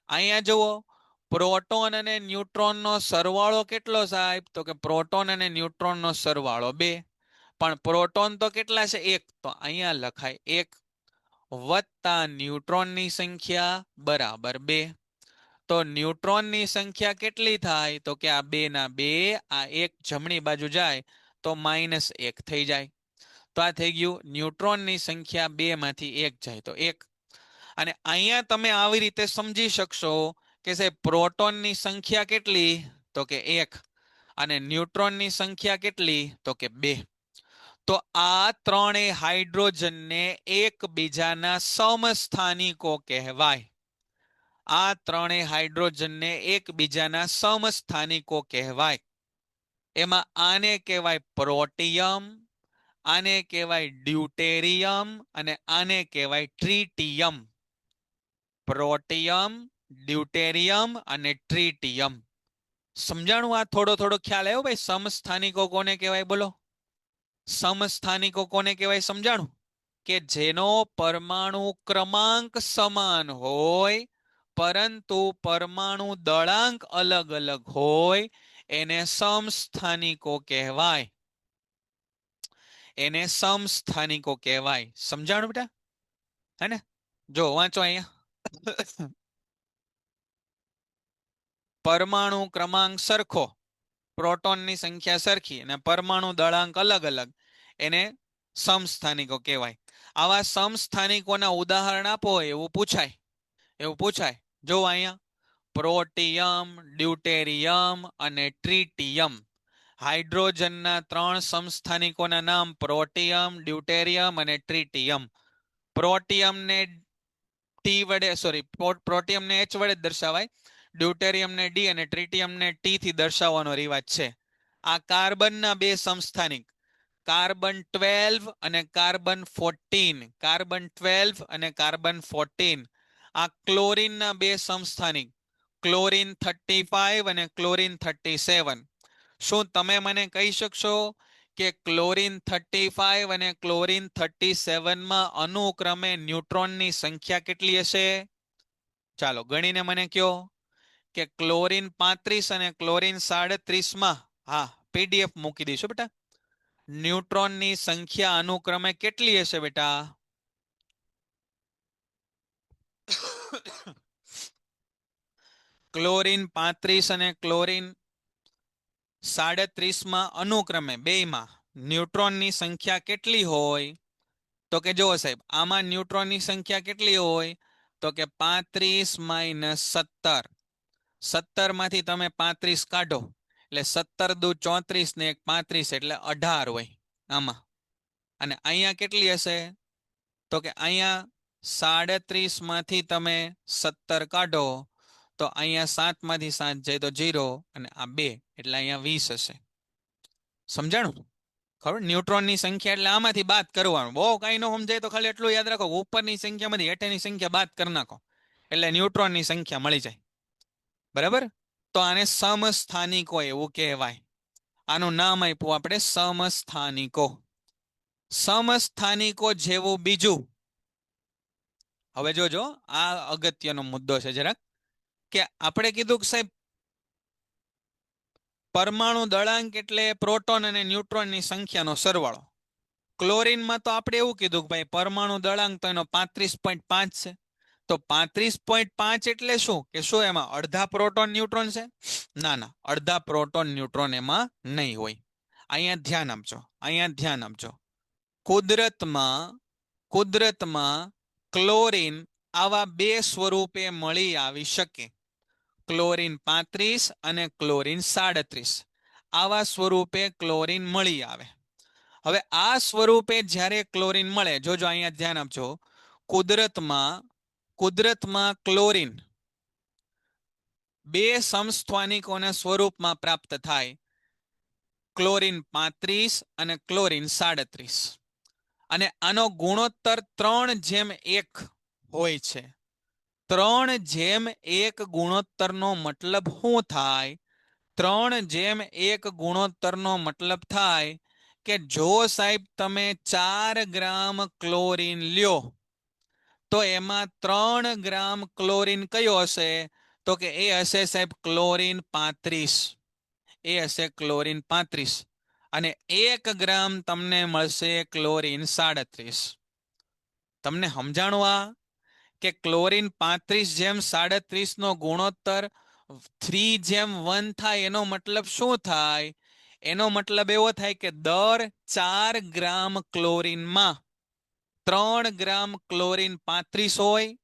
અહીંયા જુઓ પ્રોટોન અને ન્યુટ્રોનનો સરવાળો કેટલો સાહેબ? તો કે પ્રોટોન અને ન્યુટ્રોનનો સરવાળો 2. પણ પ્રોટોન તો કેટલા છે? 1. તો અહીંયા લખાય 1 વત્તા ન્યુટ્રોનની સંખ્યા બરાબર 2. તો ન્યુટ્રોનની સંખ્યા કેટલી થાય? તો કે આ 2 ના 2, આ 1 જમણી બાજુ જાય તો -1 થઈ જાય. તો આ થઈ ગયું ન્યુટ્રોનની સંખ્યા 2 માંથી 1 જાય તો 1. અને અહીંયા તમે આવી રીતે સમજી શકશો કે સાહેબ પ્રોટોનની સંખ્યા કેટલી? તો કે 1 અને ન્યુટ્રોનની સંખ્યા કેટલી? તો કે 2. તો આ ત્રણેય હાઇડ્રોજનને એકબીજાના સમસ્થાનિકો કહેવાય. આ ત્રણેય હાઇડ્રોજનને એકબીજાના સમસ્થાનિકો કહેવાય. એમાં આને કહેવાય પ્રોટિયમ, આને કહેવાય ડ્યુટેરિયમ અને આને કહેવાય ટ્રિટિયમ. પ્રોટિયમ, ડ્યુટેરિયમ અને ટ્રિટિયમ. સમજાણું? આ થોડો ખ્યાલ આવ્યો ભાઈ? સમસ્થાનિકો કોને કહેવાય? બોલો, સમસ્થાનિકો કોને કહેવાય? સમજાણું? કે જેનો પરમાણુ ક્રમાંક સમાન હોય પરંતુ પરમાણુ દળાંક અલગ અલગ હોય એને સમસ્થાનિકો કહેવાય. એને સમસ્થાનિકો કહેવાય. સમજાણું બેટા? હે ને? જો વાંચો અહીંયા. પરમાણુ ક્રમાંક સરખો, પ્રોટોનની સંખ્યા સરખી અને પરમાણુ દળાંક અલગ અલગ એને સમસ્થાનિકો કહેવાય. આવા સમસ્થાનિકોના ઉદાહરણ આપો એવું પૂછાય. જો અહીંયા પ્રોટિયમ, ડ્યુટેરિયમ અને ટ્રિટિયમ. હાઇડ્રોજનના 3 સમસ્થાનિકોના નામ પ્રોટિયમ, ડ્યુટેરિયમ અને ટ્રિટિયમ. પ્રોટિયમને પ્રોટિયમને H વડે દર્શાવાય, ડ્યુટેરિયમને D અને ટ્રિટિયમને T થી દર્શાવવાનો રિવાજ છે. આ કાર્બનના 2 સમસ્થાનિક, કાર્બન 12 અને કાર્બન 14. કાર્બન 12 અને કાર્બન 14. આ ક્લોરીનના 2 સમસ્થાનિક, ક્લોરીન 35 અને ક્લોરીન 37. શું તમે મને કહી શકશો કે ક્લોરીન 35 અને ક્લોરીન 37 માં અનુક્રમે ન્યુટ્રોનની સંખ્યા કેટલી હશે? ચાલો ગણીને મને કહો કે ક્લોરીન 35 અને ક્લોરીન 37 માં હા, પીડીએફ મૂકી દઈશું બેટા. ન્યુટ્રોનની સંખ્યા અનુક્રમે કેટલી હશે બેટા? ક્લોરીન 35 અને ક્લોરીન 37 માં અનુક્રમે બેયમાં ન્યુટ્રોનની સંખ્યા કેટલી હોય? તો કે જો સાહેબ, આમાં ન્યુટ્રોનની સંખ્યા કેટલી હોય? તો કે 35 માઇનસ 17. 17 માંથી તમે 35 કાઢો એટલે 17 દુ 34 ને 1 35 એટલે 18 હોય આમાં. અને અહીંયા કેટલી હશે? તો કે અહીંયા 37 માંથી તમે 17 કાઢો તો અહીંયા 7 માંથી 7 જાય તો 0 અને આ 2 એટલે અહીંયા 20 હશે. સમજાણું? ખબર? ન્યુટ્રોનની સંખ્યા એટલે આમાંથી બાદ કરવાનું. બહુ કઈ ન સમજાય તો ખાલી એટલું યાદ રાખો, ઉપરની સંખ્યામાંથી હેઠળની સંખ્યા બાદ કરી નાખો એટલે ન્યુટ્રોનની સંખ્યા મળી જાય. બરાબર? તો આને સમસ્થાનિકો એવું કહેવાય. આનું નામ આપ્યું આપણે સમસ્થાનિકો. સમસ્થાનિકો જેવું બીજું. હવે જોજો, આ અગત્યનો મુદ્દો છે જરાક, કે આપણે કીધું કે સાહેબ પરમાણુ દળાંક એટલે પ્રોટોન અને ન્યુટ્રોનની સંખ્યાનો સરવાળો. ક્લોરીનમાં તો આપણે એવું કીધું કે ભાઈ પરમાણુ દળાંક તો એનો 35.5 છે. તો 35.5 એટલે શું? કે શું એમાં અડધા પ્રોટોન ન્યુટ્રોન છે? ના, અડધા પ્રોટોન ન્યુટ્રોન એમાં નહીં હોય. અહીંયા ધ્યાન આપજો, અહીંયા ધ્યાન આપજો. કુદરતમાં ક્લોરીન આવા બે સ્વરૂપે મળી આવી શકે. ક્લોરીન 35 અને ક્લોરીન 37 આવા સ્વરૂપે ક્લોરીન મળી આવે. હવે આ સ્વરૂપે જ્યારે ક્લોરીન મળે, જોજો અહીંયા ધ્યાન આપજો, કુદરતમાં ક્લોરીન બે સમસ્થાનિકોના સ્વરૂપમાં પ્રાપ્ત થાય, ક્લોરીન 35 અને ક્લોરીન 37. અને આનો ગુણોત્તર 3:1 હોય છે. 3:1 ગુણોત્તરનો મતલબ શું થાય? 3:1 ગુણોત્તરનો મતલબ થાય કે જો સાહેબ તમે 4 ગ્રામ ક્લોરીન લ્યો તો એમાં 3 ગ્રામ ક્લોરીન કયો હશે? તો કે એ હશે સાહેબ ક્લોરીન 35. એ હશે ક્લોરીન 35 અને 1 ગ્રામ તમને મળશે ક્લોરીન 37. તમને સમજાણું આ? કે ક્લોરીન 35:37 નો ગુણોત્તર 3:1 થાય. એનો મતલબ શું થાય? એનો મતલબ એવો થાય કે દર 4 ગ્રામ ક્લોરીનમાં 3 ગ્રામ ક્લોરીન 35 હોય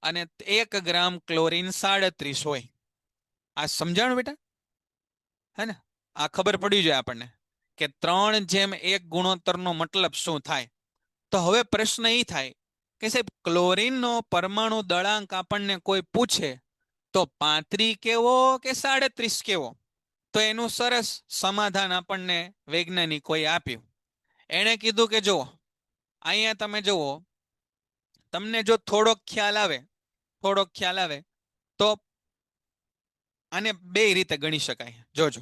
અને 1 ગ્રામ ક્લોરીન 37 હોય. આ સમજાણું બેટા? હે ને? આ ખબર પડી જાય આપણને કે 3:1 ગુણોત્તરનો મતલબ શું થાય. તો હવે પ્રશ્ન એ થાય કે સાહેબ ક્લોરીનનો પરમાણુ દળાંક આપણને કોઈ પૂછે તો 35 કેવો કે 37 કેવો? તો એનું સરસ સમાધાન આપણને વૈજ્ઞાનિકોએ આપ્યું. એણે કીધું કે જુઓ, અહીંયા તમે જુઓ, તમને જો થોડોક ખ્યાલ આવે તો આને બે રીતે ગણી શકાય. જોજો,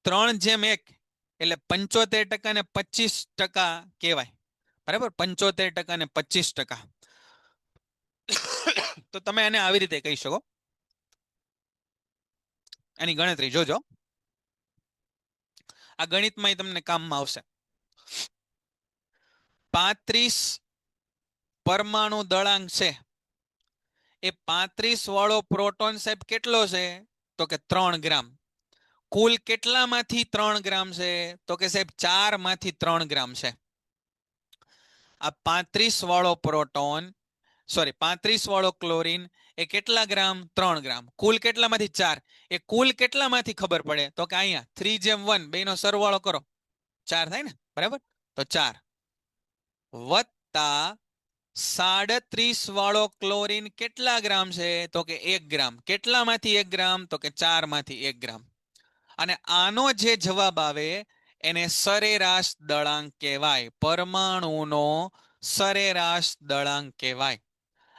3:1 એટલે 75% ને 25% કહેવાય. બરાબર? 75% ને 25%. તો તમે આને આવી રીતે કહી શકો. એની ગણતરી જોજો, આ ગણિતમાં તમને કામમાં આવશે. 35 પરમાણુ દળાંક છે. એ 35 વાળો પ્રોટોન સાહેબ કેટલો છે? તો કે 3 ગ્રામ. કુલ કેટલામાંથી 3 ગ્રામ છે? તો કે સાહેબ 4 માંથી 3 ગ્રામ છે. આ 35 વાળો પ્રોટોન, 35 વાળો ક્લોરીન એ કેટલા ગ્રામ? 3 ગ્રામ. કુલ કેટલામાંથી? 4. એ કુલ કેટલામાંથી ખબર પડે? તો કે અહીંયા 3:1 બેનો સરવાળો કરો, 4 થાય ને? બરાબર? તો 4 વત્તા 37 વાળો ક્લોરીન કેટલા ગ્રામ છે? તો કે 1 ગ્રામ. કેટલામાંથી 1 ગ્રામ? તો કે 4 માંથી 1 ગ્રામ. અને આનો જે જવાબ આવે એને સરેરાશ દળાંક કહેવાય. પરમાણુનો સરેરાશ દળાંક કહેવાય.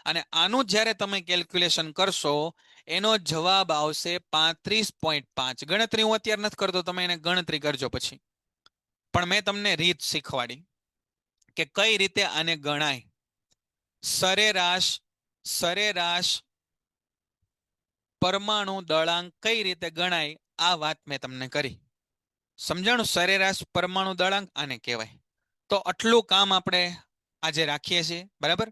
અને આનું જ્યારે તમે કેલ્ક્યુલેશન કરશો એનો જવાબ આવશે 35.5. ગણતરી હું અત્યારે નથી કરતો, તમે એને ગણતરી કરજો પછી. પણ મેં તમને રીત શીખવાડી કે કઈ રીતે આને ગણાય. સરેરાશ પરમાણુ દળાંક કઈ રીતે ગણાય આ વાત મેં તમને કરી. સમજાણું? સરેરાશ પરમાણુ દળાંક આને કહેવાય. તો આટલું કામ આપણે આજે રાખીએ છીએ. બરાબર?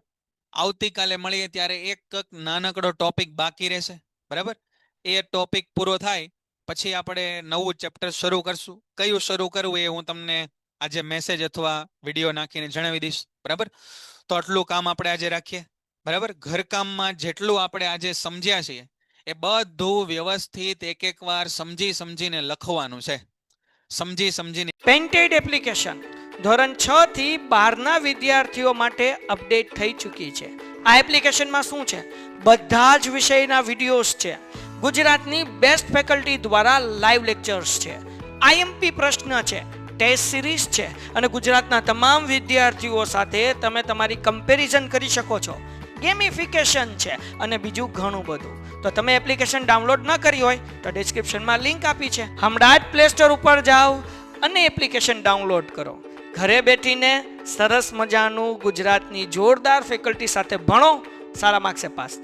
આવતીકાલે મળીએ ત્યારે એક નાનકડો ટોપિક બાકી રહેશે. બરાબર? એ ટોપિક પૂરો થાય પછી આપણે નવું ચેપ્ટર શરૂ કરશું. કયું શરૂ કરવું એ હું તમને આજે મેસેજ અથવા વિડીયો નાખીને જણાવી દઈશ. બરાબર? તો આટલું કામ આપણે આજે રાખીએ. બરાબર? ઘરકામમાં જેટલું આપણે આજે સમજ્યા છીએ એ બધું વ્યવસ્થિત એક વાર સમજીને લખવાનું છે. સમજીને. પેન્ટેડ એપ્લિકેશન ધોરણ 6 થી 12ના વિદ્યાર્થીઓ માટે અપડેટ થઈ ચૂકી છે. આ એપ્લિકેશનમાં શું છે? બધા જ વિષયના વિડીયોઝ છે. ગુજરાતની બેસ્ટ ફેકલ્ટી દ્વારા લાઈવ લેક્ચર્સ છે. આઈએમપી પ્રશ્ન છે, ટેસ્ટ સિરીઝ છે અને ગુજરાતના તમામ વિદ્યાર્થીઓ સાથે તમે તમારી કમ્પેરિઝન કરી શકો છો. ગેમિફિકેશન છે અને બીજું ઘણું બધું. તો તમે એપ્લિકેશન ડાઉનલોડ ન કરી હોય તો ડિસ્ક્રિપ્શનમાં લિંક આપી છે. હમણાં જ પ્લે સ્ટોર ઉપર જાઓ અને એપ્લિકેશન ડાઉનલોડ કરો. ઘરે બેઠીને સરસ મજાનું ગુજરાતની જોરદાર ફેકલ્ટી સાથે ભણો, સારા માર્ક્સે પાસ થાઓ.